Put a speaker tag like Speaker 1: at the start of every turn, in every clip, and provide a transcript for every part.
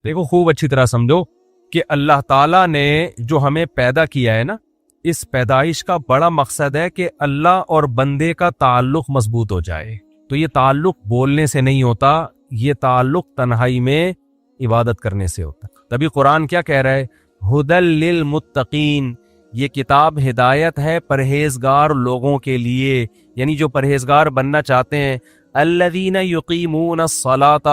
Speaker 1: دیکھو خوب اچھی طرح سمجھو کہ اللہ تعالیٰ نے جو ہمیں پیدا کیا ہے نا، اس پیدائش کا بڑا مقصد ہے کہ اللہ اور بندے کا تعلق مضبوط ہو جائے. تو یہ تعلق بولنے سے نہیں ہوتا، یہ تعلق تنہائی میں عبادت کرنے سے ہوتا. تبھی قرآن کیا کہہ رہا ہے؟ ہدی للمتقین، یہ کتاب ہدایت ہے پرہیزگار لوگوں کے لیے، یعنی جو پرہیزگار بننا چاہتے ہیں. الذین یقیمون الصلاۃ،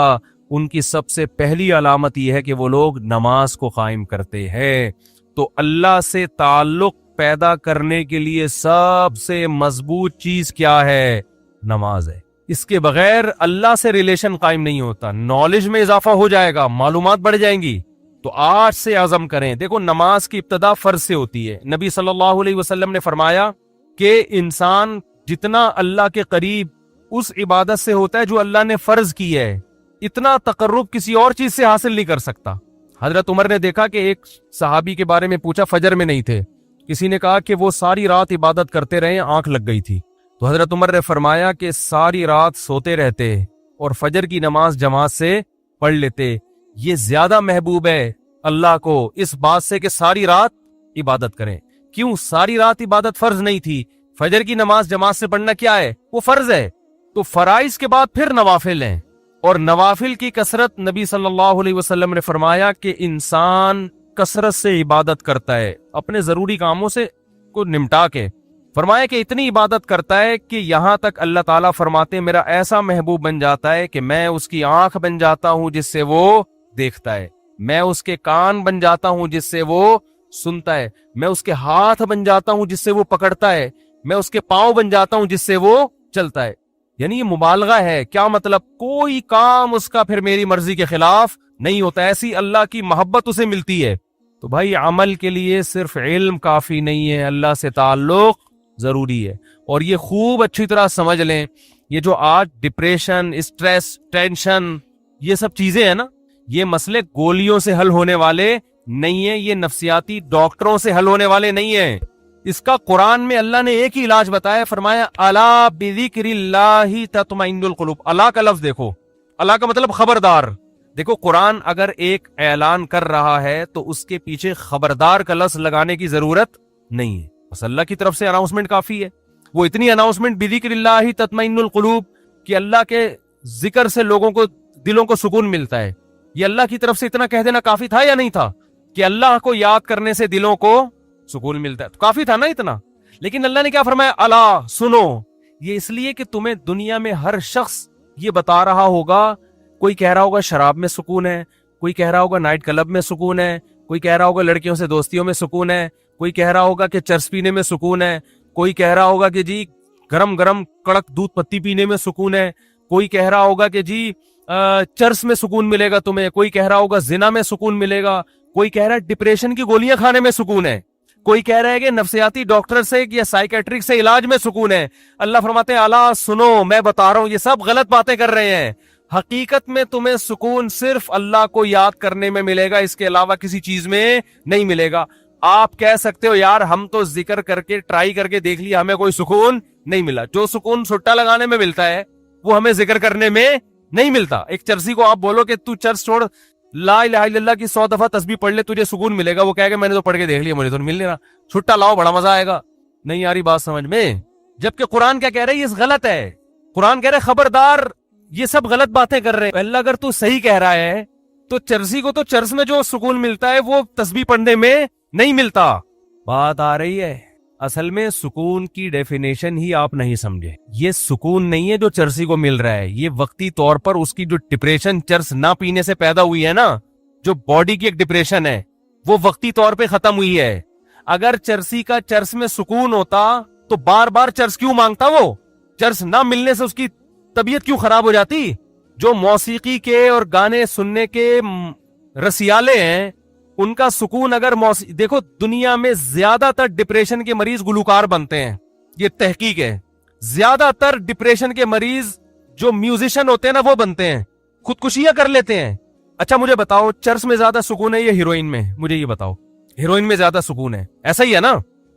Speaker 1: ان کی سب سے پہلی علامت یہ ہے کہ وہ لوگ نماز کو قائم کرتے ہیں. تو اللہ سے تعلق پیدا کرنے کے لیے سب سے مضبوط چیز کیا ہے؟ نماز ہے. اس کے بغیر اللہ سے ریلیشن قائم نہیں ہوتا. نالج میں اضافہ ہو جائے گا، معلومات بڑھ جائیں گی. تو آج سے عزم کریں. دیکھو نماز کی ابتدا فرض سے ہوتی ہے. نبی صلی اللہ علیہ وسلم نے فرمایا کہ انسان جتنا اللہ کے قریب اس عبادت سے ہوتا ہے جو اللہ نے فرض کی ہے، اتنا تقرب کسی اور چیز سے حاصل نہیں کر سکتا. حضرت عمر نے دیکھا کہ ایک صحابی کے بارے میں پوچھا، فجر میں نہیں تھے. کسی نے کہا کہ وہ ساری رات عبادت کرتے رہے، آنکھ لگ گئی تھی. تو حضرت عمر نے فرمایا کہ ساری رات سوتے رہتے اور فجر کی نماز جماعت سے پڑھ لیتے، یہ زیادہ محبوب ہے اللہ کو اس بات سے کہ ساری رات عبادت کریں. کیوں؟ ساری رات عبادت فرض نہیں تھی. فجر کی نماز جماعت سے پڑھنا کیا ہے؟ وہ فرض ہے. تو فرائض کے بعد پھر نوافل ہیں، اور نوافل کی کثرت نبی صلی اللہ علیہ وسلم نے فرمایا کہ انسان کثرت سے عبادت کرتا ہے اپنے ضروری کاموں سے کو نمٹا کے. فرمایا کہ اتنی عبادت کرتا ہے کہ یہاں تک اللہ تعالیٰ فرماتے ہیں میرا ایسا محبوب بن جاتا ہے کہ میں اس کی آنکھ بن جاتا ہوں جس سے وہ دیکھتا ہے، میں اس کے کان بن جاتا ہوں جس سے وہ سنتا ہے، میں اس کے ہاتھ بن جاتا ہوں جس سے وہ پکڑتا ہے، میں اس کے پاؤں بن جاتا ہوں جس سے وہ چلتا ہے. یعنی یہ مبالغہ ہے. کیا مطلب؟ کوئی کام اس کا پھر میری مرضی کے خلاف نہیں ہوتا. ایسی اللہ کی محبت اسے ملتی ہے. تو بھائی عمل کے لیے صرف علم کافی نہیں ہے، اللہ سے تعلق ضروری ہے. اور یہ خوب اچھی طرح سمجھ لیں، یہ جو آج ڈپریشن، اسٹریس، ٹینشن، یہ سب چیزیں ہیں نا، یہ مسئلے گولیوں سے حل ہونے والے نہیں ہیں، یہ نفسیاتی ڈاکٹروں سے حل ہونے والے نہیں ہیں. اس کا قرآن میں اللہ نے ایک ہی علاج بتایا. فرمایا الا بذکر اللہ تطمئن القلوب. اللہ کا لفظ دیکھو، اللہ کا مطلب خبردار. دیکھو قرآن اگر ایک اعلان کر رہا ہے تو اس کے پیچھے خبردار کا لفظ لگانے کی ضرورت نہیں ہے، بس اللہ کی طرف سے اناؤنسمنٹ کافی ہے. وہ اتنی اناؤنسمنٹ بذکر اللہ تطمئن القلوب کہ اللہ کے ذکر سے لوگوں کو دلوں کو سکون ملتا ہے. یہ اللہ کی طرف سے اتنا کہہ دینا کافی تھا یا نہیں تھا کہ اللہ کو یاد کرنے سے دلوں کو سکون ملتا ہے؟ تو کافی تھا نا اتنا. لیکن اللہ نے کیا فرمایا؟ الا سنو. یہ اس لیے کہ تمہیں دنیا میں ہر شخص یہ بتا رہا ہوگا. کوئی کہہ رہا ہوگا شراب میں سکون ہے، کوئی کہہ رہا ہوگا نائٹ کلب میں سکون ہے، کوئی کہہ رہا ہوگا لڑکیوں سے دوستیوں میں سکون ہے، کوئی کہہ رہا ہوگا کہ چرس پینے میں سکون ہے، کوئی کہہ رہا ہوگا کہ جی گرم گرم کڑک دودھ پتی پینے میں سکون ہے، کوئی کہہ رہا ہوگا کہ جی چرس میں سکون ملے گا تمہیں، کوئی کہہ رہا ہوگا زنا میں سکون ملے گا، کوئی کہہ رہا ہے ڈپریشن کی گولیاں کھانے میں سکون ہے، کوئی کہہ رہا ہے کہ نفسیاتی ڈاکٹر سے یا سائیکیٹرک سے علاج میں سکون ہے. اللہ فرماتے ہیں الا سنو، میں بتا رہا ہوں یہ سب غلط باتیں کر رہے ہیں. حقیقت میں تمہیں سکون صرف اللہ کو یاد کرنے میں ملے گا، اس کے علاوہ کسی چیز میں نہیں ملے گا. آپ کہہ سکتے ہو یار ہم تو ذکر کر کے ٹرائی کر کے دیکھ لیا، ہمیں کوئی سکون نہیں ملا. جو سکون سٹا لگانے میں ملتا ہے وہ ہمیں ذکر کرنے میں نہیں ملتا. ایک چرسی کو آپ بولو کہ تو چرس چھوڑ، لا الہ الا اللہ کی 100 دفعہ تسبیح پڑھ لے، تجھے سکون ملے گا. وہ کہے گا میں نے تو پڑھ کے دیکھ لیا، مجھے تو مل نہیں رہا، چھٹا لاؤ بڑا مزہ آئے گا. نہیں آ رہی بات سمجھ میں؟ جبکہ قرآن کیا کہہ رہا ہے؟ یہ غلط ہے. قرآن کہہ رہا ہے خبردار یہ سب غلط باتیں کر رہے ہیں. اللہ اگر تو صحیح کہہ رہا ہے تو چرسی کو تو چرس میں جو سکون ملتا ہے وہ تسبیح پڑھنے میں نہیں ملتا. بات آ رہی ہے؟ اصل میں سکون کی ڈیفینیشن ہی آپ نہیں سمجھے. یہ سکون نہیں ہے جو چرسی کو مل رہا ہے، یہ وقتی طور پر اس کی جو ڈپریشن چرس نہ پینے سے پیدا ہوئی ہے نا، جو باڈی کی ایک ڈپریشن ہے، وہ وقتی طور پہ ختم ہوئی ہے. اگر چرسی کا چرس میں سکون ہوتا تو بار بار چرس کیوں مانگتا؟ وہ چرس نہ ملنے سے اس کی طبیعت کیوں خراب ہو جاتی؟ جو موسیقی کے اور گانے سننے کے رسیالے ہیں ان کا سکون اگر دیکھو دنیا میں زیادہ تر ڈپریشن کے مریض گلوکار بنتے ہیں، یہ تحقیق ہے. زیادہ تر ڈپریشن کے مریض جو میوزیشن ہوتے ہیں نا وہ بنتے ہیں، خودکشیاں کر لیتے ہیں. اچھا مجھے بتاؤ چرس میں زیادہ سکون ہے یا ہیروئن میں؟ مجھے یہ بتاؤ. ہیروئن میں زیادہ سکون ہے، ایسا ہی ہے نا؟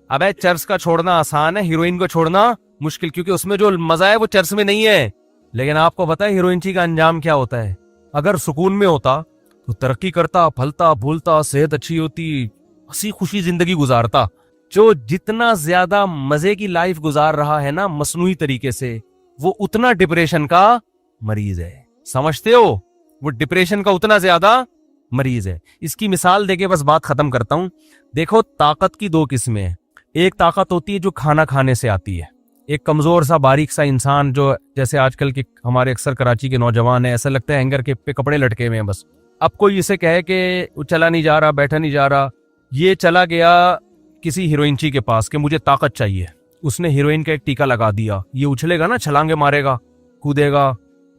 Speaker 1: اب چرس کا چھوڑنا آسان ہے، ہیروئن کو چھوڑنا مشکل، کیونکہ اس میں جو مزہ ہے وہ چرس میں نہیں ہے. لیکن آپ کو پتا ہے ہیروئن چی کا انجام کیا ہوتا ہے؟ اگر سکون میں ہوتا تو ترقی کرتا, پھلتا پھولتا, صحت اچھی ہوتی, ہنسی خوشی زندگی گزارتا. جو جتنا زیادہ مزے کی لائف گزار رہا ہے نا مصنوعی طریقے سے, وہ اتنا ڈپریشن کا مریض ہے. سمجھتے ہو؟ وہ ڈپریشن کا اتنا زیادہ مریض ہے. اس کی مثال دے کے بس بات ختم کرتا ہوں. دیکھو, طاقت کی 2 قسمیں ہیں. ایک طاقت ہوتی ہے جو کھانا کھانے سے آتی ہے. ایک کمزور سا باریک سا انسان جو جیسے آج کل کے ہمارے اکثر کراچی کے نوجوان ہیں, ایسا لگتا ہے ہینگر کے پہ کپڑے لٹکے ہوئے ہیں بس. اب کوئی اسے کہے کہ وہ چلا نہیں جا رہا, بیٹھا نہیں جا رہا, یہ چلا گیا کسی ہیروئنچی کے پاس کہ مجھے طاقت چاہیے. اس نے ہیروئن کا ایک ٹیکا لگا دیا, یہ اچھلے گا نا, چھلانگے مارے گا, کودے گا,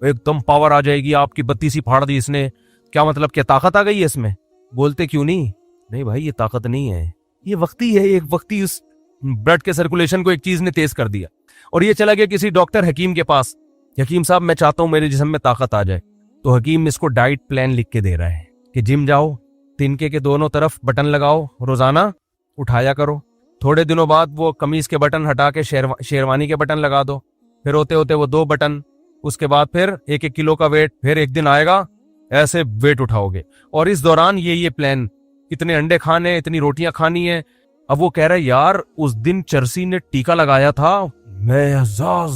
Speaker 1: ایک دم پاور آ جائے گی, آپ کی بتی سی پھاڑ دی اس نے. کیا مطلب, کیا طاقت آ گئی ہے اس میں؟ بولتے کیوں نہیں؟ نہیں بھائی, یہ طاقت نہیں ہے, یہ وقتی ہے. ایک وقتی اس بلڈ کے سرکولیشن کو ایک چیز نے تیز کر دیا. اور یہ چلا گیا کسی ڈاکٹر حکیم کے پاس, حکیم صاحب میں چاہتا ہوں میرے جسم میں طاقت آ جائے. تو حکیم اس کو ڈائٹ پلان لکھ کے دے رہا ہے کہ جم جاؤ, تنکے کے دونوں طرف بٹن لگاؤ, روزانہ اٹھایا کرو. تھوڑے دنوں بعد وہ قمیض کے بٹن ہٹا کے شیروانی کے بٹن لگا دو. پھر ہوتے ہوتے وہ 2 بٹن, اس کے بعد پھر 1-1 کلو کا ویٹ. پھر ایک دن آئے گا ایسے ویٹ اٹھاؤ گے. اور اس دوران یہ پلان, اتنے انڈے کھانے, اتنی روٹیاں کھانی ہیں. اب وہ کہہ رہا ہے یار اس دن چرسی نے ٹیکا لگایا تھا, میں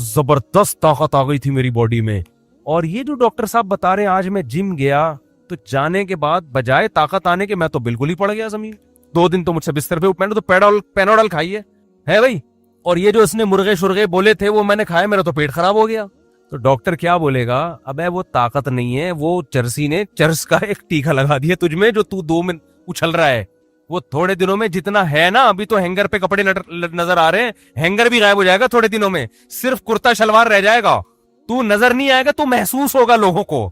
Speaker 1: زبردست طاقت آ گئی تھی میری باڈی میں. اور یہ جو ڈاکٹر صاحب بتا رہے ہیں, آج میں جم گیا تو جانے کے بعد بجائے طاقت آنے کے میں تو بالکل ہی پڑ گیا زمین. 2 دن تو مجھ سے بستر پہ, میں نے تو پینوڈل کھائی ہے بھائی. اور یہ جو اس نے مرغے شرغے بولے تھے وہ میں نے کھائے, میرا تو پیٹ خراب ہو گیا. تو ڈاکٹر کیا بولے گا, ابے وہ طاقت نہیں ہے, وہ چرسی نے چرس کا ایک ٹیکا لگا دیا تجھ میں جو تو 2 میں اچھل رہا ہے. وہ تھوڑے دنوں میں جتنا ہے نا, ابھی تو ہینگر پہ کپڑے نظر آ رہے ہیں, ہینگر بھی غائب ہو جائے گا تھوڑے دنوں میں, صرف کرتا شلوار رہ جائے گا. تو نظر نہیں آئے گا, تو محسوس ہوگا لوگوں کو,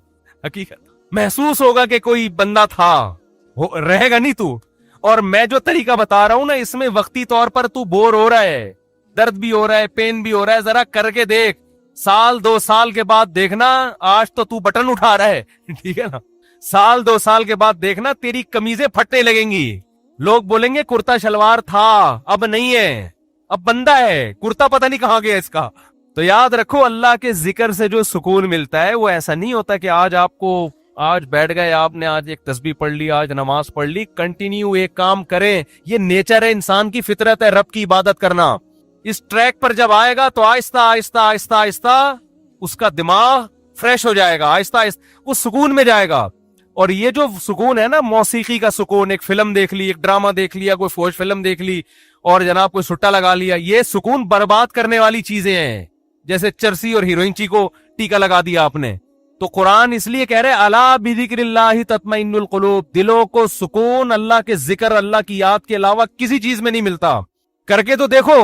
Speaker 1: حقیقت محسوس ہوگا کہ کوئی بندہ تھا, رہے گا نہیں تو. اور میں جو طریقہ بتا رہا ہوں نا, اس میں وقتی طور پر تو بور ہو رہا ہے, درد بھی ہو رہا ہے, پین بھی ہو رہا ہے, ذرا کر کے دیکھ. 1-2 سال کے بعد دیکھنا, آج تو بٹن اٹھا رہا ہے, ٹھیک ہے نا, 1-2 سال کے بعد دیکھنا تیری قمیضیں پھٹنے لگیں گی. لوگ بولیں گے کرتا شلوار تھا, اب نہیں ہے, اب بندہ ہے, کرتا پتہ نہیں کہاں گیا اس کا. تو یاد رکھو, اللہ کے ذکر سے جو سکون ملتا ہے وہ ایسا نہیں ہوتا کہ آج آپ کو, آج بیٹھ گئے آپ نے, آج ایک تسبیح پڑھ لی, آج نماز پڑھ لی, کنٹینیو ایک کام کریں. یہ نیچر ہے, انسان کی فطرت ہے رب کی عبادت کرنا. اس ٹریک پر جب آئے گا تو آہستہ آہستہ آہستہ آہستہ اس کا دماغ فریش ہو جائے گا, آہستہ آہستہ وہ سکون میں جائے گا. اور یہ جو سکون ہے نا, موسیقی کا سکون, ایک فلم دیکھ لی, ایک ڈرامہ دیکھ لیا, کوئی فوج فلم دیکھ لی, اور جناب کوئی سٹا لگا لیا, یہ سکون برباد کرنے والی چیزیں ہیں. جیسے چرسی اور ہیروئنچی کو ٹیکا لگا دیا آپ نے. تو قرآن اس لیے کہہ رہے الا بذکر اللہ تطمئن القلوب, دلوں کو سکون اللہ کے ذکر, اللہ کی یاد کے علاوہ کسی چیز میں نہیں ملتا. کر کے تو دیکھو,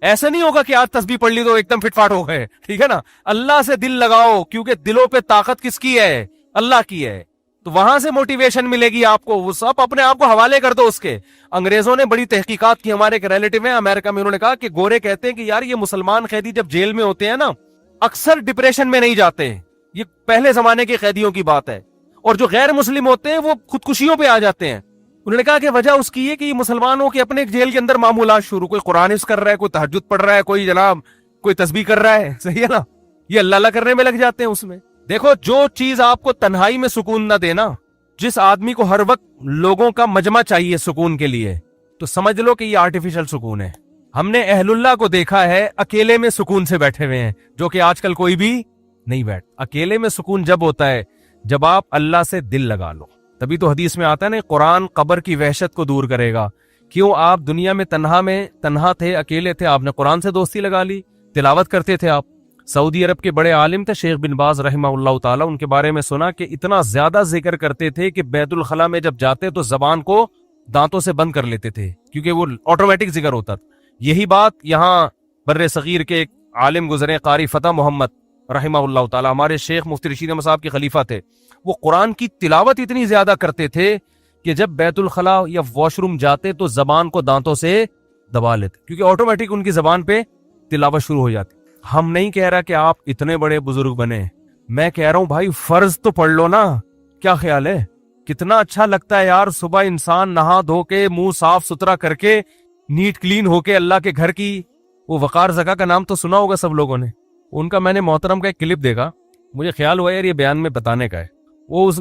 Speaker 1: ایسا نہیں ہوگا کہ آج تسبیح پڑھ لی تو ایک دم فٹ فاٹ ہو گئے, ٹھیک ہے نا. اللہ سے دل لگاؤ, کیونکہ دلوں پہ طاقت کس کی ہے؟ اللہ کی ہے. تو وہاں سے موٹیویشن ملے گی آپ کو, وہ سب اپنے آپ کو حوالے کر دو اس کے. انگریزوں نے بڑی تحقیقات کی, ہمارے ایک ریلیٹو ہیں امریکہ میں, انہوں نے کہا کہ گورے کہتے ہیں کہ یار یہ مسلمان قیدی جب جیل میں ہوتے ہیں نا, اکثر ڈپریشن میں نہیں جاتے. یہ پہلے زمانے کے قیدیوں کی بات ہے. اور جو غیر مسلم ہوتے ہیں وہ خودکشیوں پہ آ جاتے ہیں. انہوں نے کہا کہ وجہ اس کی ہے کہ یہ مسلمانوں کے اپنے جیل کے اندر معمولات شروع, کوئی قرآن حفظ کر رہا ہے, کوئی تہجد پڑھ رہا ہے, کوئی جناب کوئی تسبیح کر رہا ہے, صحیح ہے نا, یہ اللہ اللہ کرنے میں لگ جاتے ہیں اس میں. دیکھو, جو چیز آپ کو تنہائی میں سکون نہ دینا, جس آدمی کو ہر وقت لوگوں کا مجمع چاہیے سکون کے لیے, تو سمجھ لو کہ یہ آرٹیفیشل سکون ہے. ہم نے اہل اللہ کو دیکھا ہے اکیلے میں سکون سے بیٹھے ہوئے ہیں, جو کہ آج کل کوئی بھی نہیں بیٹھ. اکیلے میں سکون جب ہوتا ہے جب آپ اللہ سے دل لگا لو. تبھی تو حدیث میں آتا ہے نا, قرآن قبر کی وحشت کو دور کرے گا. کیوں؟ آپ دنیا میں تنہا تھے, اکیلے تھے, آپ نے قرآن سے دوستی لگا لی, تلاوت کرتے تھے آپ. سعودی عرب کے بڑے عالم تھے شیخ بن باز رحمہ اللہ تعالی, ان کے بارے میں سنا کہ اتنا زیادہ ذکر کرتے تھے کہ بیت الخلاء میں جب جاتے تو زبان کو دانتوں سے بند کر لیتے تھے, کیونکہ وہ آٹومیٹک ذکر ہوتا تھا. یہی بات یہاں بر صغیر کے ایک عالم گزرے, قاری فتح محمد رحمہ اللہ تعالی, ہمارے شیخ مفتی رشید احمد صاحب کے خلیفہ تھے. وہ قرآن کی تلاوت اتنی زیادہ کرتے تھے کہ جب بیت الخلاء یا واش روم جاتے تو زبان کو دانتوں سے دبا لیتے, کیونکہ آٹومیٹک ان کی زبان پہ تلاوت شروع ہو جاتی. ہم نہیں کہہ رہا کہ آپ اتنے بڑے بزرگ بنے, میں کہہ رہا ہوں بھائی فرض تو پڑھ لو نا. کیا خیال ہے؟ کتنا اچھا لگتا ہے یار, صبح انسان نہا دھو کے, منہ صاف ستھرا کر کے, نیٹ کلین ہو کے, اللہ کے گھر کی وہ وقار زکا کا نام تو سنا ہوگا سب لوگوں نے, ان کا میں نے محترم کا ایک کلپ دیکھا, مجھے خیال ہوا یار یہ بیان میں بتانے کا ہے. وہ اس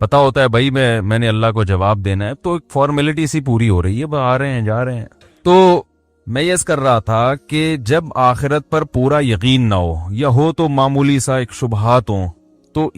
Speaker 1: پتا ہوتا ہے بھائی میں نے اللہ کو جواب دینا ہے، تو ایک فارمیلٹی سی پوری ہو رہی ہے، آ رہے ہیں جا رہے ہیں. تو میں یہ کر رہا تھا کہ جب آخرت پر پورا یقین نہ ہو یا ہو تو معمولی سا ایک شبہات ہوں، تو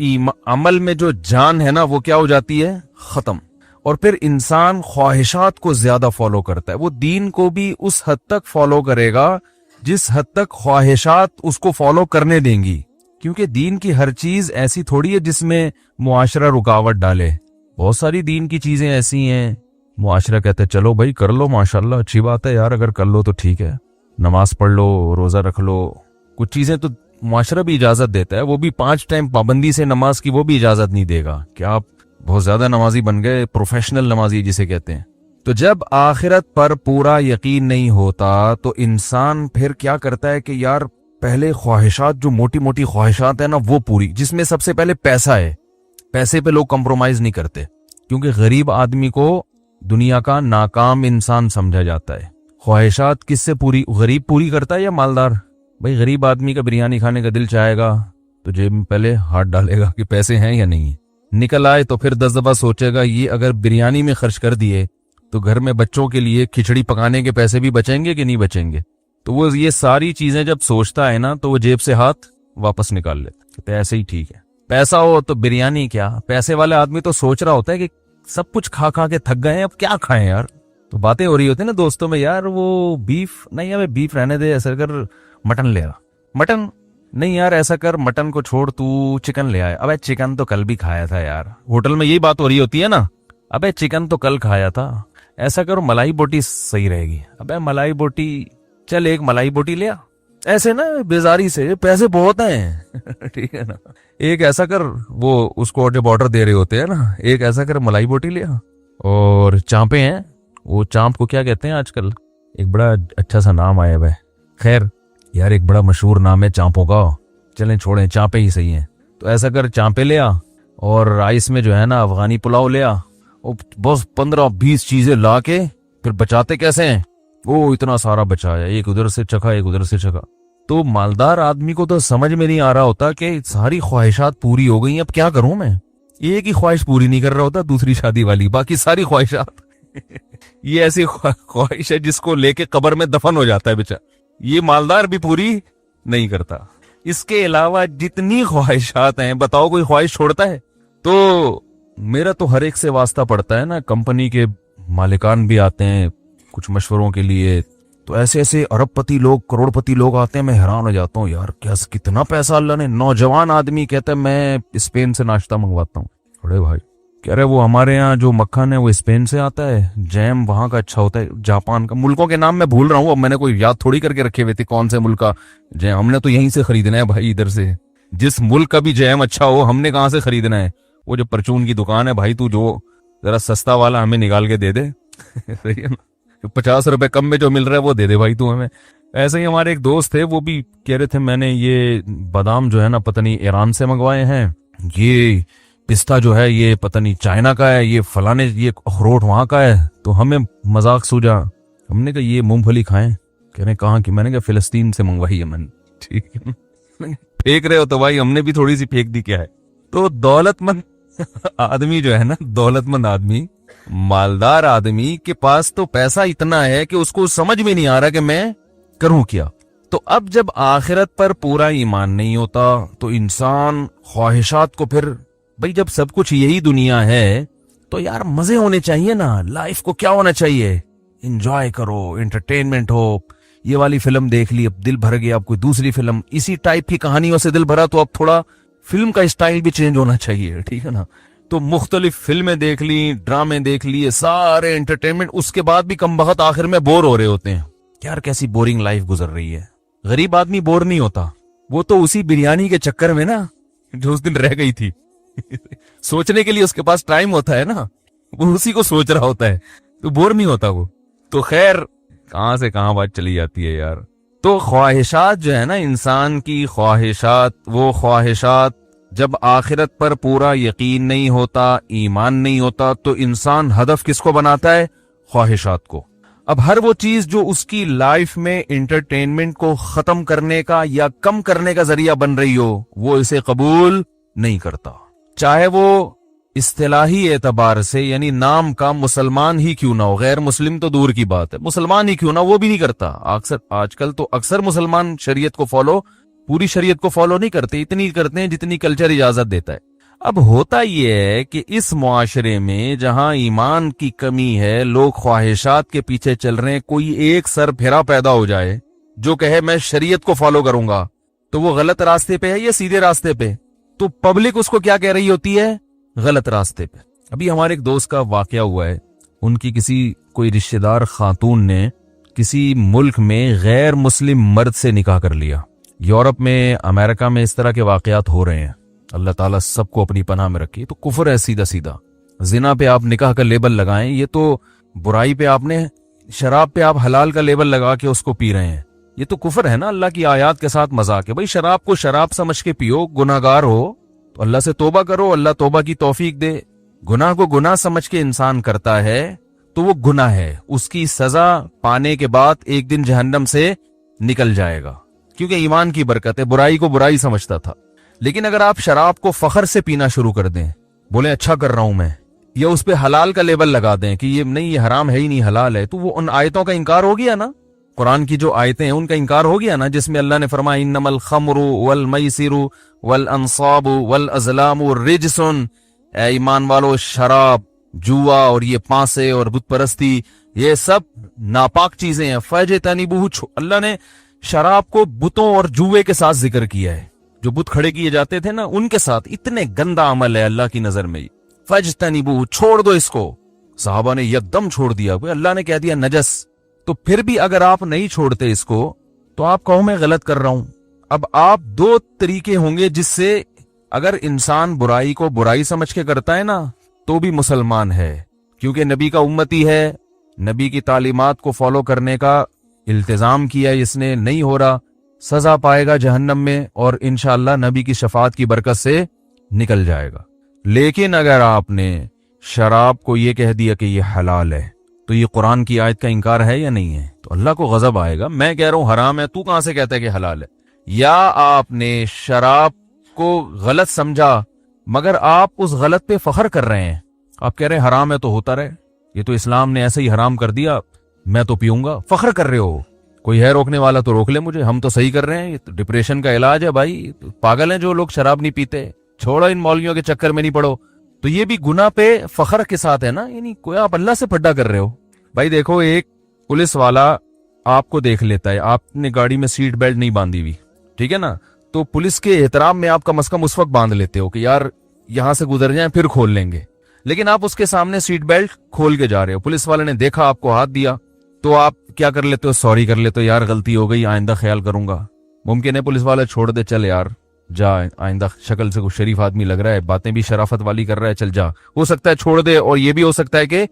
Speaker 1: عمل میں جو جان ہے نا وہ کیا ہو جاتی ہے، ختم. اور پھر انسان خواہشات کو زیادہ فالو کرتا ہے. وہ دین کو بھی اس حد تک فالو کرے گا جس حد تک خواہشات اس کو فالو کرنے دیں گی، کیونکہ دین کی ہر چیز ایسی تھوڑی ہے جس میں معاشرہ رکاوٹ ڈالے. بہت ساری دین کی چیزیں ایسی ہیں معاشرہ کہتے ہیں چلو بھائی کر لو، ماشاءاللہ اچھی بات ہے یار، اگر کر لو تو ٹھیک ہے، نماز پڑھ لو، روزہ رکھ لو. کچھ چیزیں تو معاشرہ بھی اجازت دیتا ہے، وہ بھی 5 ٹائم پابندی سے نماز کی وہ بھی اجازت نہیں دے گا کہ آپ بہت زیادہ نمازی بن گئے، پروفیشنل نمازی جسے کہتے ہیں. تو جب آخرت پر پورا یقین نہیں ہوتا تو انسان پھر کیا کرتا ہے کہ یار پہلے خواہشات، جو موٹی موٹی خواہشات ہیں نا وہ پوری، جس میں سب سے پہلے پیسہ ہے. پیسے پہ لوگ کمپرومائز نہیں کرتے، کیونکہ غریب آدمی کو دنیا کا ناکام انسان سمجھا جاتا ہے. خواہشات کس سے پوری، غریب پوری کرتا ہے یا مالدار؟ بھائی غریب آدمی کا بریانی کھانے کا دل چاہے گا تو جیب میں پہلے ہاتھ ڈالے گا کہ پیسے ہیں یا نہیں. نکل آئے تو پھر 10 دفعہ سوچے گا یہ اگر بریانی میں خرچ کر دیے تو گھر میں بچوں کے لیے کھچڑی پکانے کے پیسے بھی بچیں گے کہ نہیں بچیں گے. تو وہ یہ ساری چیزیں جب سوچتا ہے نا تو وہ جیب سے ہاتھ واپس نکال لیتا ہے. ایسے ہی ٹھیک ہے، پیسہ ہو تو بریانی کیا. پیسے والے آدمی تو سوچ رہا ہوتا ہے کہ سب کچھ کھا کھا کے تھک گئے ہیں، اب کیا کھائیں یار. تو باتیں ہو رہی ہوتی ہیں نا دوستوں میں، یار وہ بیف نہیں، ہمیں بیف رہنے دے، ایسا کر مٹن لے آ. مٹن نہیں یار، ایسا کر مٹن کو چھوڑ تو چکن لے آئے. ابے چکن تو کل بھی کھایا تھا یار. ہوٹل میں یہی بات ہو رہی ہوتی ہے نا، ابے چکن تو کل کھایا تھا، ایسا کرو ملائی بوٹی صحیح رہے گی. ابے ملائی بوٹی، چل ایک ملائی بوٹی لیا. ایسے نا بیزاری سے، پیسے بہت ہیں ٹھیک ہے نا. ایک ایسا کر، وہ اس کو جب آرڈر دے رہے ہوتے ہیں نا، ایک ایسا کر ملائی بوٹی لیا. اور چانپیں ہیں، وہ چانپ کو کیا کہتے ہیں آج کل، ایک بڑا اچھا سا نام آیا ہے. خیر یار ایک بڑا مشہور نام ہے چانپوں کا، چلیں چھوڑیں، چانپیں ہی صحیح ہیں. تو ایسا کر چانپیں لیا، اور رائس میں جو ہے نا افغانی پلاؤ لیا. بس 15-20 چیزیں لا کے پھر بچاتے کیسے ہیں، وہ اتنا سارا بچایا، ایک ادھر سے چکھا ایک ادھر سے چکھا. تو مالدار آدمی کو تو سمجھ میں نہیں آ رہا ہوتا کہ ساری خواہشات پوری ہو گئی، اب کیا کروں میں. ایک ہی خواہش پوری نہیں کر رہا ہوتا، دوسری شادی والی، باقی ساری خواہشات یہ ایسی خواہش ہے جس کو لے کے قبر میں دفن ہو جاتا ہے بیچارہ. یہ مالدار بھی پوری نہیں کرتا. اس کے علاوہ جتنی خواہشات ہیں بتاؤ کوئی خواہش چھوڑتا ہے. تو میرا تو ہر ایک سے واسطہ پڑتا ہے نا، کمپنی کے مالکان بھی آتے ہیں کچھ مشوروں کے لیے، تو ایسے ایسے ارب پتی لوگ، کروڑ پتی لوگ آتے ہیں. میں حیران ہو جاتا ہوں یار کیا کتنا پیسہ اللہ نے. نوجوان آدمی کہتا ہے میں اسپین سے ناشتہ منگواتا ہوں. بڑے بھائی کہہ رہے وہ ہمارے ہاں جو مکھن ہے وہ اسپین سے آتا ہے، جیم وہاں کا اچھا ہوتا ہے، جاپان کا. ملکوں کے نام میں بھول رہا ہوں، اب میں نے کوئی یاد تھوڑی کر کے رکھے ہوئے تھے کون سے ملک کا جیم. ہم نے تو یہیں سے خریدنا ہے بھائی، ادھر سے. جس ملک کا بھی جیم اچھا ہو ہم نے کہاں سے خریدنا ہے. وہ جو پرچون کی دکان ہے بھائی، تو جو ذرا سستا والا ہمیں نکال کے دے دے صحیح ہے نا، 50 روپے کم میں جو مل رہا ہے وہ دے دے بھائی تو ہمیں. ایسے ہی ہمارے ایک دوست تھے، وہ بھی کہہ رہے تھے میں نے یہ بادام جو ہے نا پتہ نہیں ایران سے منگوائے ہیں، یہ پستہ جو ہے یہ پتہ نہیں چائنا کا ہے، یہ فلانے یہ اخروٹ وہاں کا ہے. تو ہمیں مذاق سوجا، ہم نے کہا یہ مونگ پھلی کھائیں. کہہ رہے کہاں کی؟ میں نے کہا فلسطین سے منگوائی ہے میں نے. ٹھیک ہے پھینک رہے ہو تو بھائی ہم نے بھی تھوڑی سی پھینک دی، کیا ہے. تو دولت مند آدمی جو ہے نا، دولت مند آدمی، مالدار آدمی کے پاس تو پیسہ اتنا ہے کہ اس کو سمجھ میں نہیں آ رہا کہ میں کروں کیا. تو اب جب آخرت پر پورا ایمان نہیں ہوتا تو انسان خواہشات کو پھر، بھئی جب سب کچھ یہی دنیا ہے تو یار مزے ہونے چاہیے نا. لائف کو کیا ہونا چاہیے، انجوائے کرو، انٹرٹینمنٹ ہو. یہ والی فلم دیکھ لی اب دل بھر گیا، اب کوئی دوسری فلم اسی ٹائپ کی کہانیوں سے دل بھرا تو اب تھوڑا فلم کا اسٹائل بھی چینج ہونا چاہیے، ٹھیک ہے نا. تو مختلف فلمیں دیکھ لی، ڈرامے دیکھ لیے، سارے انٹرٹینمنٹ، اس کے بعد بھی کم بخت آخر میں بور ہو رہے ہوتے ہیں. یار کیسی بورنگ لائف گزر رہی ہے. غریب آدمی بور نہیں ہوتا، وہ تو اسی بریانی کے چکر میں نا جو اس دن رہ گئی تھی سوچنے کے لیے اس کے پاس ٹائم ہوتا ہے نا، وہ اسی کو سوچ رہا ہوتا ہے، تو بور نہیں ہوتا وہ. تو خیر کہاں سے کہاں بات چلی جاتی ہے یار. تو خواہشات جو ہے نا، انسان کی خواہشات، وہ خواہشات جب آخرت پر پورا یقین نہیں ہوتا، ایمان نہیں ہوتا، تو انسان ہدف کس کو بناتا ہے؟ خواہشات کو. اب ہر وہ چیز جو اس کی لائف میں انٹرٹینمنٹ کو ختم کرنے کا یا کم کرنے کا ذریعہ بن رہی ہو، وہ اسے قبول نہیں کرتا. چاہے وہ
Speaker 2: اصطلاحی اعتبار سے یعنی نام کا مسلمان ہی کیوں نہ ہو، غیر مسلم تو دور کی بات ہے، مسلمان ہی کیوں نہ وہ بھی نہیں کرتا۔ اکثر آج کل تو اکثر مسلمان شریعت کو فالو، پوری شریعت کو فالو نہیں کرتے، اتنی کرتے ہیں جتنی کلچر اجازت دیتا ہے۔ اب ہوتا یہ ہے کہ اس معاشرے میں جہاں ایمان کی کمی ہے، لوگ خواہشات کے پیچھے چل رہے ہیں، کوئی ایک سر پھیرا پیدا ہو جائے جو کہے میں شریعت کو فالو کروں گا، تو وہ غلط راستے پہ ہے یا سیدھے راستے پہ؟ تو پبلک اس کو کیا کہہ رہی ہوتی ہے؟ غلط راستے پہ۔ ابھی ہمارے ایک دوست کا واقعہ ہوا ہے، ان کی کسی کوئی رشتہ دار خاتون نے کسی ملک میں غیر مسلم مرد سے نکاح کر لیا۔ یورپ میں، امریکہ میں اس طرح کے واقعات ہو رہے ہیں، اللہ تعالیٰ سب کو اپنی پناہ میں رکھے۔ تو کفر ہے سیدھا سیدھا، زنا پہ آپ نکاح کا لیبل لگائیں، یہ تو برائی پہ آپ نے، شراب پہ آپ حلال کا لیبل لگا کے اس کو پی رہے ہیں، یہ تو کفر ہے نا، اللہ کی آیات کے ساتھ مذاق ہے۔ بھائی شراب کو شراب سمجھ کے پیو، گناہگار ہو تو اللہ سے توبہ کرو، اللہ توبہ کی توفیق دے۔ گناہ کو گناہ سمجھ کے انسان کرتا ہے تو وہ گناہ ہے، اس کی سزا پانے کے بعد ایک دن جہنم سے نکل جائے گا، کیونکہ ایمان کی برکت ہے، برائی کو برائی سمجھتا تھا۔ لیکن اگر آپ شراب کو فخر سے پینا شروع کر دیں، بولیں اچھا کر رہا ہوں میں، یا اس پہ حلال کا لیبل لگا دیں کہ یہ نہیں، یہ حرام ہے ہی نہیں، حلال ہے، تو وہ ان آیتوں کا انکار ہو گیا نا، قرآن کی جو آیتیں ہیں ان کا انکار ہو گیا نا، جس میں اللہ نے فرمایا انما الخمر والمیسر والانصاب والازلام رجس، اے ایمان والو شراب، جوا اور یہ پانسے اور بت پرستی یہ سب ناپاک چیزیں ہیں، فجتنبوہ، اللہ نے شراب کو بتوں اور جوے کے ساتھ ذکر کیا ہے، جو بت کھڑے کیے جاتے تھے نا ان کے ساتھ، اتنے گندا عمل ہے اللہ کی نظر میں، فجتنبوہ، چھوڑ دو اس کو۔ صحابہ نے یکدم چھوڑ دیا، اللہ نے کہہ دیا نجس، تو پھر بھی اگر آپ نہیں چھوڑتے اس کو تو آپ کہو میں غلط کر رہا ہوں۔ اب آپ دو طریقے ہوں گے جس سے اگر انسان برائی کو برائی سمجھ کے کرتا ہے نا تو بھی مسلمان ہے، کیونکہ نبی کا امتی ہے، نبی کی تعلیمات کو فالو کرنے کا التزام کیا اس نے، نہیں ہو رہا، سزا پائے گا جہنم میں، اور انشاءاللہ نبی کی شفاعت کی برکت سے نکل جائے گا۔ لیکن اگر آپ نے شراب کو یہ کہہ دیا کہ یہ حلال ہے، تو یہ قرآن کی آیت کا انکار ہے یا نہیں ہے؟ تو اللہ کو غضب آئے گا، میں کہہ رہا ہوں حرام ہے، تو کہاں سے کہتا ہے کہ حلال ہے؟ یا آپ نے شراب کو غلط سمجھا مگر آپ اس غلط پہ فخر کر رہے ہیں، آپ کہہ رہے ہیں حرام ہے تو ہوتا رہے، یہ تو اسلام نے ایسے ہی حرام کر دیا، میں تو پیوں گا، فخر کر رہے ہو، کوئی ہے روکنے والا تو روک لے مجھے، ہم تو صحیح کر رہے ہیں، یہ تو ڈپریشن کا علاج ہے بھائی، پاگل ہیں جو لوگ شراب نہیں پیتے، چھوڑو ان مولویوں کے چکر میں نہیں پڑو۔ تو یہ بھی گناہ پہ فخر کے ساتھ ہے نا، یعنی کوئی آپ اللہ سے پھڈا کر رہے ہو۔ بھائی دیکھو، ایک پولیس والا آپ کو دیکھ لیتا ہے، آپ نے گاڑی میں سیٹ بیلٹ نہیں باندھی ہوئی، ٹھیک ہے نا، تو پولیس کے احترام میں آپ کم از کم اس وقت باندھ لیتے ہو کہ یار یہاں سے گزر جائیں پھر کھول لیں گے، لیکن آپ اس کے سامنے سیٹ بیلٹ کھول کے جا رہے ہو، پولیس والے نے دیکھا آپ کو ہاتھ دیا تو آپ کیا کر لیتے ہو؟ سوری کر لیتے ہو، یار غلطی ہو گئی، آئندہ خیال کروں گا۔ ممکن ہے پولیس والا چھوڑ دے، چل یار جا، آئندہ شکل سے کچھ شریف آدمی لگ رہا ہے، باتیں بھی شرافت والی کر رہا ہے، چل جا، ہو سکتا ہے چھوڑ دے، اور یہ بھی ہو سکتا ہے کہ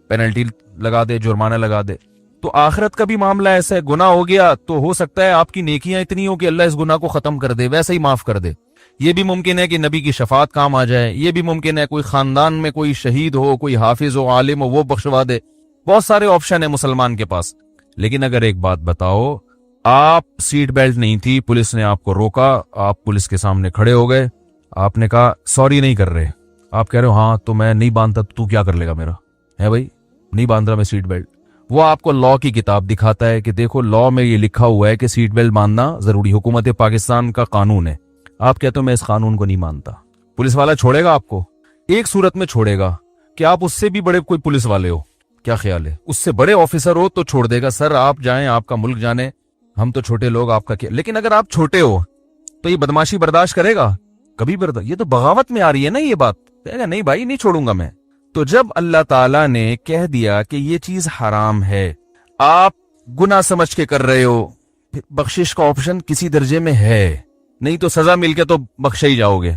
Speaker 2: پینلٹی لگا دے، جرمانہ لگا دے۔ تو آخرت کا بھی معاملہ ایسا ہے، گناہ ہو گیا تو ہو سکتا ہے آپ کی نیکیاں اتنی ہو کہ اللہ اس گناہ کو ختم کر دے، ویسے ہی معاف کر دے۔ یہ بھی ممکن ہے کہ نبی کی شفاعت کام آ جائے، یہ بھی ممکن ہے کوئی خاندان میں کوئی شہید ہو، کوئی حافظ ہو، عالم ہو، وہ بخشوا دے، بہت سارے آپشن ہیں مسلمان کے پاس۔ لیکن اگر ایک بات بتاؤ، آپ سیٹ بیلٹ نہیں تھی، پولیس نے آپ کو روکا، آپ پولیس کے سامنے کھڑے ہو گئے، آپ نے کہا سوری نہیں کر رہے، آپ کہہ رہے ہو ہاں تو میں نہیں باندھتا تو کیا کر لے گا میرا ہے؟ بھائی نہیں باندھ رہا میں سیٹ بیلٹ، وہ آپ کو لا کی کتاب دکھاتا ہے کہ دیکھو لا میں یہ لکھا ہوا ہے کہ سیٹ بیلٹ باندھنا ضروری، حکومت پاکستان کا قانون ہے، آپ کہتے ہو میں اس قانون کو نہیں مانتا، پولیس والا چھوڑے گا آپ کو؟ ایک صورت میں چھوڑے گا کہ آپ اس سے بھی بڑے کوئی پولیس والے ہو، کیا خیال ہے؟ اس سے بڑے آفیسر ہو تو چھوڑ دے گا، سر آپ جائیں، آپ کا ملک جانے، ہم تو چھوٹے لوگ، آپ کا کیا؟ لیکن اگر آپ چھوٹے ہو تو یہ بدماشی برداشت کرے گا؟ کبھی برداشت، یہ تو بغاوت میں آ رہی ہے نا یہ بات، کہے گا نہیں بھائی نہیں چھوڑوں گا میں۔ تو جب اللہ تعالیٰ نے کہہ دیا کہ یہ چیز حرام ہے، آپ گناہ سمجھ کے کر رہے ہو، بخشش کا آپشن کسی درجے میں ہے، نہیں تو سزا مل کے تو بخشے ہی جاؤ گے،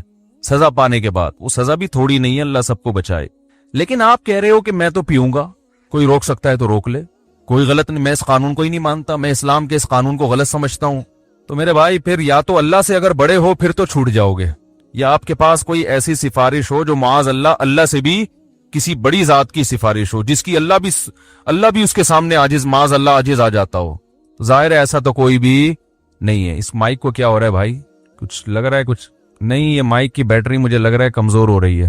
Speaker 2: سزا پانے کے بعد، وہ سزا بھی تھوڑی نہیں ہے، اللہ سب کو بچائے۔ لیکن آپ کہہ رہے ہو کہ میں تو پیوں گا، کوئی روک سکتا ہے تو روک لے، کوئی غلط نہیں، میں اس قانون کو ہی نہیں مانتا، میں اسلام کے اس قانون کو غلط سمجھتا ہوں، تو میرے بھائی پھر یا تو اللہ سے اگر بڑے ہو پھر تو چھوٹ جاؤ گے، یا آپ کے پاس کوئی ایسی سفارش ہو جو معاذ اللہ سے بھی کسی بڑی ذات کی سفارش ہو، جس کی اللہ بھی اس کے سامنے عاجز، معاذ اللہ عاجز آ جاتا ہو۔ ظاہر ہے ایسا تو کوئی بھی نہیں ہے۔ اس مائک کو کیا ہو رہا ہے بھائی؟ کچھ لگ رہا ہے کچھ نہیں، یہ مائک کی بیٹری مجھے لگ رہا ہے کمزور ہو رہی ہے،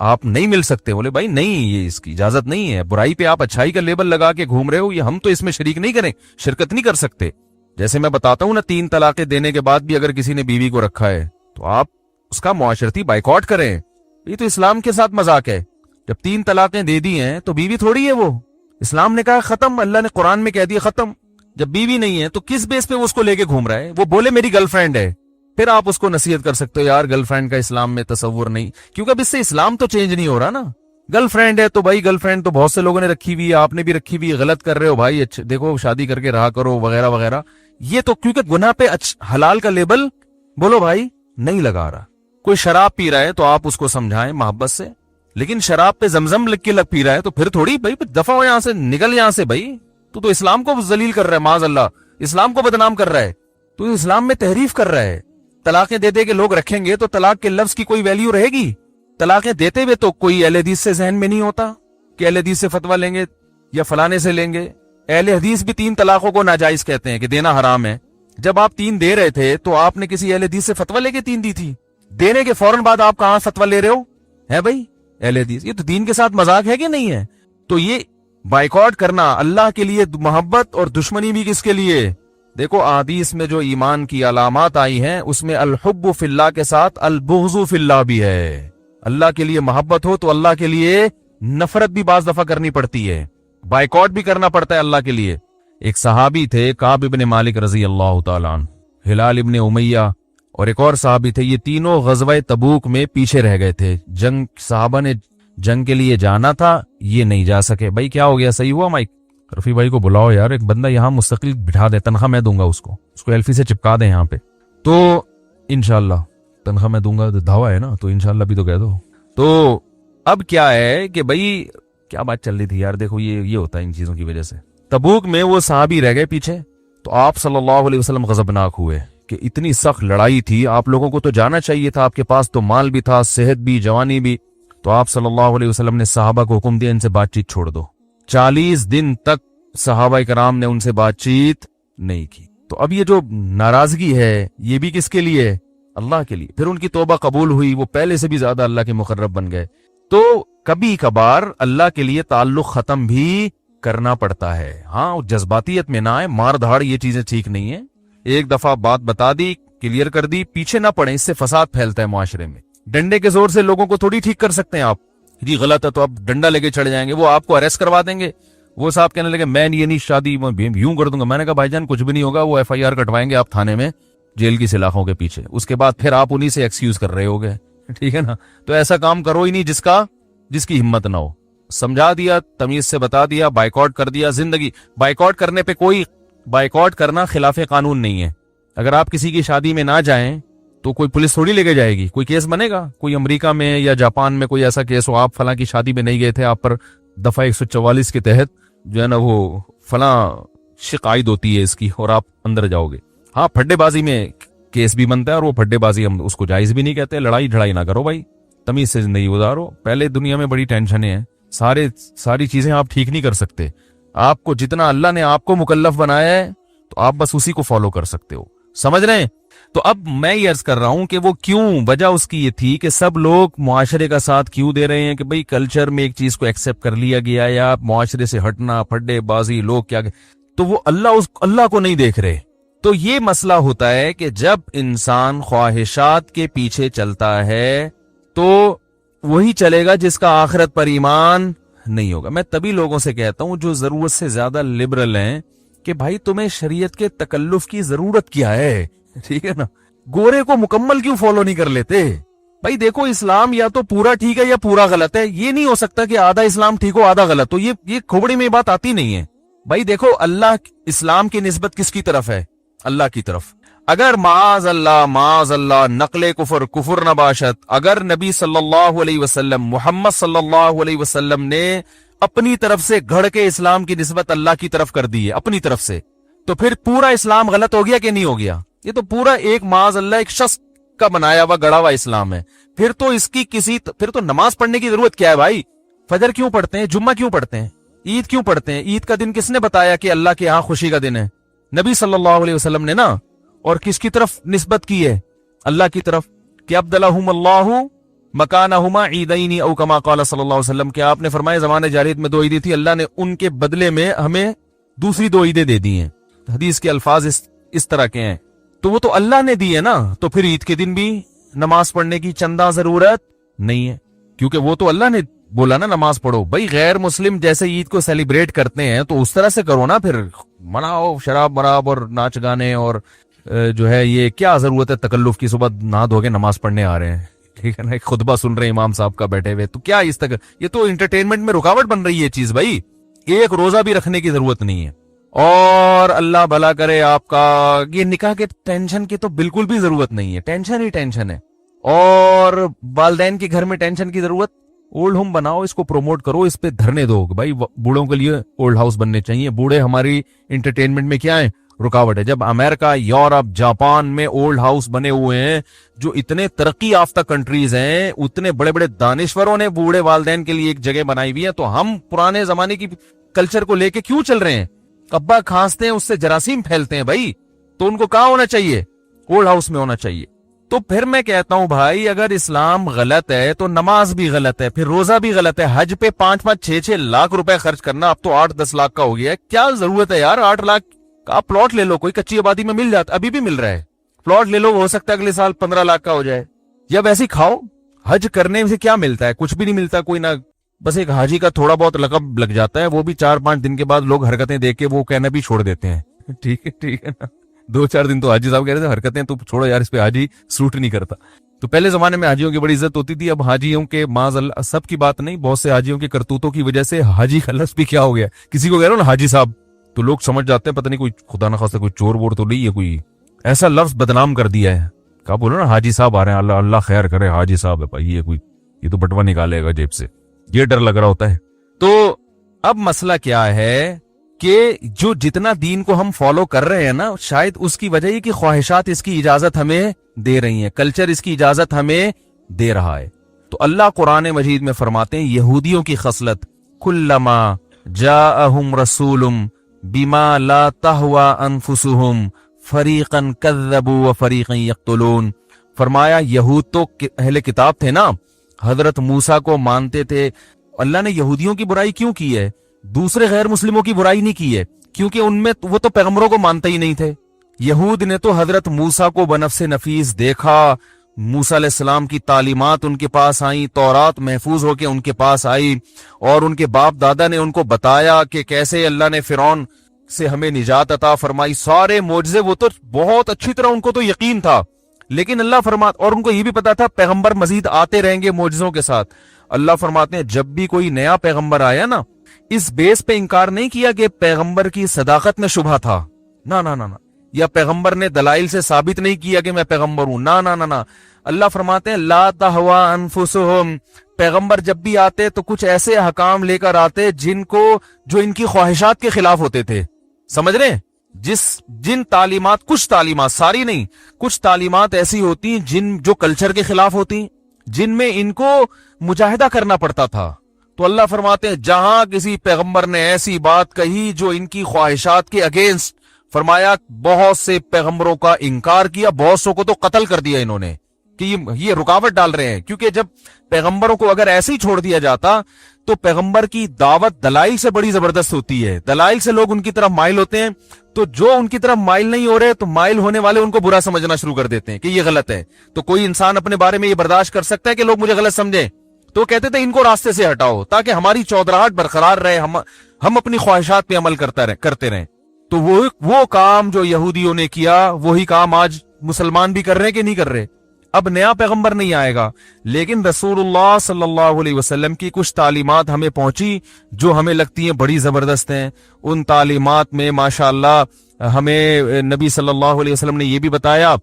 Speaker 2: آپ نہیں مل سکتے. بولے بھائی نہیں, یہ اس کی اجازت نہیں ہے. برائی پہ آپ اچھائی کا لیبل لگا کے گھوم رہے ہو, یہ ہم تو اس میں شریک نہیں کریں, شرکت نہیں کر سکتے. جیسے میں بتاتا ہوں نا, 3 طلاقیں دینے کے بعد بھی اگر کسی نے بیوی کو رکھا ہے تو آپ اس کا معاشرتی بائیکاٹ کریں. یہ تو اسلام کے ساتھ مذاق ہے. جب 3 طلاقیں دے دی ہیں تو بیوی تھوڑی ہے وہ. اسلام نے کہا ختم, اللہ نے قرآن میں کہہ دیا ختم. جب بیوی نہیں ہے تو کس بیس پہ وہ اس کو لے کے گھوم رہا ہے؟ وہ بولے میری گرل فرینڈ ہے, پھر آپ اس کو نصیحت کر سکتے ہو یار گرل فرینڈ کا اسلام میں تصور نہیں, کیونکہ اب اس سے اسلام تو چینج نہیں ہو رہا نا. گرل فرینڈ ہے تو بھائی گرل فرینڈ تو بہت سے لوگوں نے رکھی ہوئی ہے, آپ نے بھی رکھی ہوئی, غلط کر رہے ہو بھائی, دیکھو شادی کر کے رہا کرو وغیرہ وغیرہ. یہ تو کیونکہ گناہ پہ حلال کا لیبل بولو بھائی نہیں لگا رہا. کوئی شراب پی رہا ہے تو آپ اس کو سمجھائیں محبت سے, لیکن شراب پہ زمزم لکھ کے پی رہا ہے تو پھر تھوڑی بھائی دفع ہو یہاں سے, نکل یہاں سے بھائی. تو اسلام کو ذلیل کر رہا ہے, معاذ اللہ اسلام کو بدنام کر رہا ہے, تو اسلام میں تحریف کر رہا ہے. طلاقیں دے دے کے لوگ رکھیں گے تو طلاق کے لفظ کی کوئی ویلیو رہے گی؟ طلاقیں دیتے ہوئے تو کوئی اہل حدیث سے ذہن میں نہیں ہوتا کہ اہل حدیث سے فتویٰ لیں گے یا فلانے سے لیں گے. اہل حدیث بھی 3 طلاقوں کو ناجائز کہتے ہیں کہ دینا حرام ہے. جب آپ 3 دے رہے تھے تو آپ نے کسی اہل حدیث سے فتویٰ لے کے 3 دی تھی؟ دینے کے فوراً بعد آپ کہاں فتویٰ لے رہے ہو ہے بھائی اہل حدیث؟ یہ تو دین کے ساتھ مذاق ہے کہ نہیں ہے؟ تو یہ بائیکاٹ کرنا اللہ کے لیے محبت اور دشمنی بھی کس کے لیے؟ دیکھو احادیث میں جو ایمان کی علامات آئی ہیں اس میں الحب فی اللہ کے ساتھ البغض فی اللہ بھی ہے. اللہ کے لیے محبت ہو تو اللہ کے لیے نفرت بھی بعض دفعہ کرنی پڑتی ہے, بائیکاٹ بھی کرنا پڑتا ہے اللہ کے لیے. ایک صحابی تھے کعب ابن مالک رضی اللہ تعالیٰ عنہ, ہلال ابن امیہ اور ایک اور صحابی تھے. یہ تینوں غزوہ تبوک میں پیچھے رہ گئے تھے. صحابہ نے جنگ کے لیے جانا تھا, یہ نہیں جا سکے. بھائی کیا ہو گیا؟ صحیح ہوا مائک؟ رفیع بھائی کو بلاؤ یار, ایک بندہ یہاں مستقل بٹھا دے, تنخواہ میں دوں گا اس کو ایلفی سے چپکا دیں یہاں پہ, تو انشاءاللہ تنخواہ میں دوں گا. دھاوا ہے نا, تو انشاءاللہ بھی تو کہہ دو. تو اب کیا ہے کہ بھائی کیا بات چل رہی تھی یار, دیکھو یہ ہوتا ہے ان چیزوں کی وجہ سے. تبوک میں وہ صحابی رہ گئے پیچھے, تو آپ صلی اللہ علیہ وسلم غضبناک ہوئے کہ اتنی سخت لڑائی تھی, آپ لوگوں کو تو جانا چاہیے تھا, آپ کے پاس تو مال بھی تھا, صحت بھی, جوانی بھی. تو آپ صلی اللہ علیہ وسلم نے صحابہ کو حکم دیا ان سے بات چیت چھوڑ دو. 40 دن تک صحابہ کرام نے ان سے بات چیت نہیں کی. تو اب یہ جو ناراضگی ہے یہ بھی کس کے لیے؟ اللہ کے لیے. پھر ان کی توبہ قبول ہوئی, وہ پہلے سے بھی زیادہ اللہ کے مقرب بن گئے. تو کبھی کبھار اللہ کے لیے تعلق ختم بھی کرنا پڑتا ہے. ہاں جذباتیت میں نہ آئے, مار دھاڑ, یہ چیزیں ٹھیک نہیں ہیں. ایک دفعہ بات بتا دی, کلیئر کر دی, پیچھے نہ پڑیں, اس سے فساد پھیلتا ہے معاشرے میں. ڈنڈے کے زور سے لوگوں کو تھوڑی ٹھیک کر سکتے ہیں آپ. جی غلط ہے تو آپ ڈنڈا لے کے چڑھ جائیں گے, وہ آپ کو اریسٹ کروا دیں گے. وہ صاحب کہنے لگے میں یہ نہیں شادی یوں کر دوں گا. میں نے کہا بھائی جان کچھ بھی نہیں ہوگا, وہ FIR کٹوائیں گے آپ تھانے میں جیل کی سلاخوں کے پیچھے. اس کے بعد پھر آپ انہی سے ایکسکیوز کر رہے ہوگے, ٹھیک ہے نا. تو ایسا کام کرو ہی نہیں جس کی ہمت نہ ہو. سمجھا دیا, تمیز سے بتا دیا, بائیکاٹ کر دیا. زندگی بائیکاٹ کرنے پہ کوئی بائیکاٹ کرنا خلاف قانون نہیں ہے. اگر آپ کسی کی شادی میں نہ جائیں تو کوئی پولیس تھوڑی لے کے جائے گی, کوئی کیس بنے گا. کوئی امریکہ میں یا جاپان میں کوئی ایسا کیس ہو, آپ فلاں کی شادی میں نہیں گئے تھے, آپ پر دفعہ 144 کے تحت جو ہے نا وہ فلاں شکایت ہوتی ہے اس کی, اور آپ اندر جاؤ گے. ہاں پھڈے بازی میں کیس بھی بنتا ہے, اور وہ پھڈے بازی ہم اس کو جائز بھی نہیں کہتے. لڑائی جھڑائی نہ کرو بھائی, تمیز سے زندگی گزارو. پہلے دنیا میں بڑی ٹینشنیں ہیں, ساری چیزیں آپ ٹھیک نہیں کر سکتے. آپ کو جتنا اللہ نے آپ کو مکلف بنایا ہے تو آپ بس اسی کو فالو کر سکتے ہو, سمجھ رہے ہیں. تو اب میں یہ عرض کر رہا ہوں کہ وہ کیوں, وجہ اس کی یہ تھی کہ سب لوگ معاشرے کا ساتھ کیوں دے رہے ہیں کہ بھئی کلچر میں ایک چیز کو ایکسپٹ کر لیا گیا, یا معاشرے سے ہٹنا, پھڈے بازی, لوگ کیا, تو وہ اللہ کو نہیں دیکھ رہے. تو یہ مسئلہ ہوتا ہے کہ جب انسان خواہشات کے پیچھے چلتا ہے تو وہی چلے گا جس کا آخرت پر ایمان نہیں ہوگا. میں تبھی لوگوں سے کہتا ہوں جو ضرورت سے زیادہ لبرل ہیں کہ بھائی تمہیں شریعت کے تکلف کی ضرورت کیا ہے, ٹھیک ہے نا. گورے کو مکمل کیوں فالو نہیں کر لیتے؟ بھائی دیکھو اسلام یا تو پورا ٹھیک ہے یا پورا غلط ہے. یہ نہیں ہو سکتا کہ آدھا اسلام ٹھیک ہو آدھا غلط. تو یہ کھوپڑی میں بات آتی نہیں ہے. بھائی دیکھو اللہ اسلام کی نسبت کس کی طرف ہے؟ اللہ کی طرف. اگر معاذ اللہ نقل کفر نہ باشد, اگر نبی صلی اللہ علیہ وسلم محمد صلی اللہ علیہ وسلم نے اپنی طرف سے گھڑ کے اسلام کی نسبت اللہ کی طرف کر دی ہے اپنی طرف سے, تو پھر پورا اسلام غلط ہو گیا کہ نہیں ہو گیا؟ یہ تو پورا ایک معاذ اللہ ایک شخص کا بنایا ہوا گڑا ہوا اسلام ہے. پھر تو اس کی پھر تو نماز پڑھنے کی ضرورت کیا ہے بھائی؟ فجر کیوں پڑھتے ہیں, جمعہ کیوں پڑھتے ہیں, عید کیوں پڑھتے ہیں؟ عید کا دن کس نے بتایا کہ اللہ کے یہاں خوشی کا دن ہے؟ نبی صلی اللہ علیہ وسلم نے نا. اور کس کی طرف نسبت کی ہے؟ اللہ کی طرف, کہ ابدلہم اللہ مکانہما عیدین او کما قال صلی اللہ علیہ وسلم کہ آپ نے فرمایا زمانے جاہلیت میں 2 عیدیں تھی, اللہ نے ان کے بدلے میں ہمیں دوسری 2 عیدیں دے دی ہیں. حدیث کے الفاظ اس طرح کے ہیں, تو وہ تو اللہ نے دی ہے نا, تو پھر عید کے دن بھی نماز پڑھنے کی چندہ ضرورت نہیں ہے, کیونکہ وہ تو اللہ نے بولا نا نماز پڑھو. بھائی غیر مسلم جیسے عید کو سیلیبریٹ کرتے ہیں تو اس طرح سے کرو نا, پھر مناؤ شراب مراب اور ناچ گانے, اور جو ہے یہ کیا ضرورت ہے تکلف کی, صبح نہا دھو کے نماز پڑھنے آ رہے ہیں, ٹھیک ہے نا, ایک خطبہ سن رہے ہیں امام صاحب کا بیٹھے ہوئے, تو کیا اس تک یہ تو انٹرٹینمنٹ میں رکاوٹ بن رہی ہے چیز. بھائی ایک روزہ بھی رکھنے کی ضرورت نہیں ہے, اور اللہ بھلا کرے آپ کا یہ نکاح کے ٹینشن کی تو بالکل بھی ضرورت نہیں ہے, ٹینشن ہی ٹینشن ہے, اور والدین کے گھر میں ٹینشن کی ضرورت. اولڈ ہوم بناؤ, اس کو پروموٹ کرو, اس پہ دھرنے دو. بھائی بوڑھوں کے لیے اولڈ ہاؤس بننے چاہیے, بوڑھے ہماری انٹرٹینمنٹ میں کیا ہے, رکاوٹ ہے. جب امریکہ, یورپ, جاپان میں اولڈ ہاؤس بنے ہوئے ہیں, جو اتنے ترقی یافتہ کنٹریز ہیں, اتنے بڑے بڑے دانشوروں نے بوڑھے والدین کے لیے ایک جگہ بنائی ہوئی ہے, تو ہم پرانے زمانے کی کلچر کو لے کے کیوں چل رہے ہیں؟ ابا کھانستے ہیں, اس سے جراثیم پھیلتے ہیں بھائی, تو ان کو کہاں ہونا چاہیے؟ اولڈ ہاؤس میں ہونا چاہیے. تو پھر میں کہتا ہوں بھائی اگر اسلام غلط ہے تو نماز بھی غلط ہے, پھر روزہ بھی غلط ہے. حج پہ 5-6 لاکھ روپے خرچ کرنا اب تو 8-10 لاکھ کا ہو گیا ہے, کیا ضرورت ہے یار؟ 8 لاکھ کا پلاٹ لے لو, کوئی کچی آبادی میں مل جاتا, ابھی بھی مل رہا ہے, پلاٹ لے لو, ہو سکتا ہے اگلے سال 15 لاکھ کا ہو جائے. یا ویسے کھاؤ. حج کرنے سے کیا ملتا ہے؟ کچھ بھی نہیں ملتا, کوئی نہ بس ایک حاجی کا تھوڑا بہت لقب لگ جاتا ہے, وہ بھی 4-5 دن کے بعد لوگ حرکتیں دیکھ کے وہ کہنا بھی چھوڑ دیتے ہیں. ٹھیک ہے نا, 2-4 دن تو حاجی صاحب کہہ رہے تھے حرکتیں تو چھوڑو یار, اس پہ حاجی سوٹ نہیں کرتا. تو پہلے زمانے میں حاجیوں کی بڑی عزت ہوتی تھی, اب حاجیوں کے معاذ اللہ, سب کی بات نہیں, بہت سے حاجیوں کے کرتوتوں کی وجہ سے حاجی کا لفظ بھی کیا ہو گیا. کسی کو کہہ رہا ہوں نا حاجی صاحب, تو لوگ سمجھ جاتے ہیں پتہ نہیں کوئی خدا نہ خواستہ کوئی چور وور تو نہیں ہے, کوئی ایسا لفظ بدنام کر دیا ہے. کہا بولو نا حاجی صاحب آ رہے ہیں, اللہ خیر کرے, حاجی صاحب ہے بھائی, یہ تو بٹوا نکالے گا جیب سے, یہ ڈر لگ رہا ہوتا ہے. تو اب مسئلہ کیا ہے کہ جو جتنا دین کو ہم فالو کر رہے ہیں نا, شاید اس کی وجہ یہ کہ خواہشات اس کی اجازت ہمیں دے رہی ہیں, کلچر اس کی اجازت ہمیں دے رہا ہے. تو اللہ قرآن مجید میں فرماتے ہیں یہودیوں کی خصلت, کلما جاءہم رسول بما لا تہوی انفسہم فریقا کذبوا وفریقا یقتلون. فرمایا یہود تو اہل کتاب تھے نا, حضرت موسیٰ کو مانتے تھے. اللہ نے یہودیوں کی برائی کیوں کی ہے؟ دوسرے غیر مسلموں کی برائی نہیں کی ہے, کیونکہ ان میں وہ تو پیغمبروں کو مانتے ہی نہیں تھے. یہود نے تو حضرت موسیٰ کو بنفس نفیس دیکھا, موسیٰ علیہ السلام کی تعلیمات ان کے پاس آئیں, تورات محفوظ ہو کے ان کے پاس آئی, اور ان کے باپ دادا نے ان کو بتایا کہ کیسے اللہ نے فرعون سے ہمیں نجات عطا فرمائی. سارے معجزے, وہ تو بہت اچھی طرح ان کو تو یقین تھا, لیکن اللہ فرماتا, اور ان کو یہ بھی پتا تھا پیغمبر مزید آتے رہیں گے معجزوں کے ساتھ. اللہ فرماتے ہیں جب بھی کوئی نیا پیغمبر آیا نا, اس بیس پہ انکار نہیں کیا کہ پیغمبر کی صداقت میں شبہ تھا, نہ, یا پیغمبر نے دلائل سے ثابت نہیں کیا کہ میں پیغمبر ہوں, نہ. اللہ فرماتے ہیں لا تہوی انفسہم, پیغمبر جب بھی آتے تو کچھ ایسے حکام لے کر آتے جو ان کی خواہشات کے خلاف ہوتے تھے. سمجھ رہے ہیں؟ جن تعلیمات, کچھ تعلیمات, ساری نہیں, کچھ تعلیمات ایسی ہوتی جو کلچر کے خلاف ہوتی, جن میں ان کو مجاہدہ کرنا پڑتا تھا. تو اللہ فرماتے ہیں جہاں کسی پیغمبر نے ایسی بات کہی جو ان کی خواہشات کے اگینسٹ, فرمایا بہت سے پیغمبروں کا انکار کیا, بہت سو کو تو قتل کر دیا انہوں نے کہ یہ رکاوٹ ڈال رہے ہیں. کیونکہ جب پیغمبروں کو اگر ایسے ہی چھوڑ دیا جاتا تو پیغمبر کی دعوت دلائل سے بڑی زبردست ہوتی ہے, دلائل سے لوگ ان کی طرف مائل ہوتے ہیں. تو جو ان کی طرف مائل نہیں ہو رہے تو مائل ہونے والے ان کو برا سمجھنا شروع کر دیتے ہیں کہ یہ غلط ہے. تو کوئی انسان اپنے بارے میں یہ برداشت کر سکتا ہے کہ لوگ مجھے غلط سمجھیں, تو کہتے تھے ان کو راستے سے ہٹاؤ تاکہ ہماری چودراہٹ برقرار رہے, ہم اپنی خواہشات پہ عمل کرتے رہیں. تو وہ کام جو یہودیوں نے کیا وہی کام آج مسلمان بھی کر رہے ہیں کہ نہیں کر رہے. اب نیا پیغمبر نہیں آئے گا, لیکن رسول اللہ صلی اللہ علیہ وسلم کی کچھ تعلیمات ہمیں پہنچی جو ہمیں لگتی ہیں بڑی زبردست ہیں. ان تعلیمات میں ماشاءاللہ ہمیں نبی صلی اللہ علیہ وسلم نے یہ بھی بتایا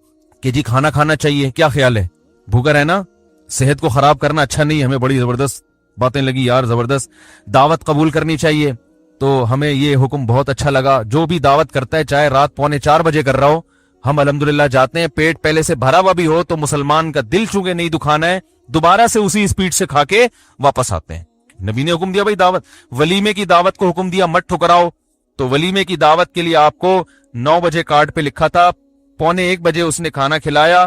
Speaker 2: کہ جی کھانا کھانا چاہیے. کیا خیال ہے؟ بھوکا رہنا صحت کو خراب کرنا اچھا نہیں. ہمیں بڑی زبردست باتیں لگی یار, زبردست. دعوت قبول کرنی چاہیے, تو ہمیں یہ حکم بہت اچھا لگا. جو بھی دعوت کرتا ہے چاہے رات 3:45 بجے کر رہا ہو, ہم الحمدللہ جاتے ہیں. پیٹ پہلے سے بھرا ہوا بھی ہو تو مسلمان کا دل چونکہ نہیں دکھانا ہے, دوبارہ سے اسی اسپیڈ سے کھا کے واپس آتے ہیں. نبی نے حکم دیا بھائی دعوت, ولیمے کی دعوت کو حکم دیا مت ٹھکراؤ. تو ولیمے کی دعوت کے لیے آپ کو 9 بجے کارڈ پہ لکھا تھا, 12:45 بجے اس نے کھانا کھلایا.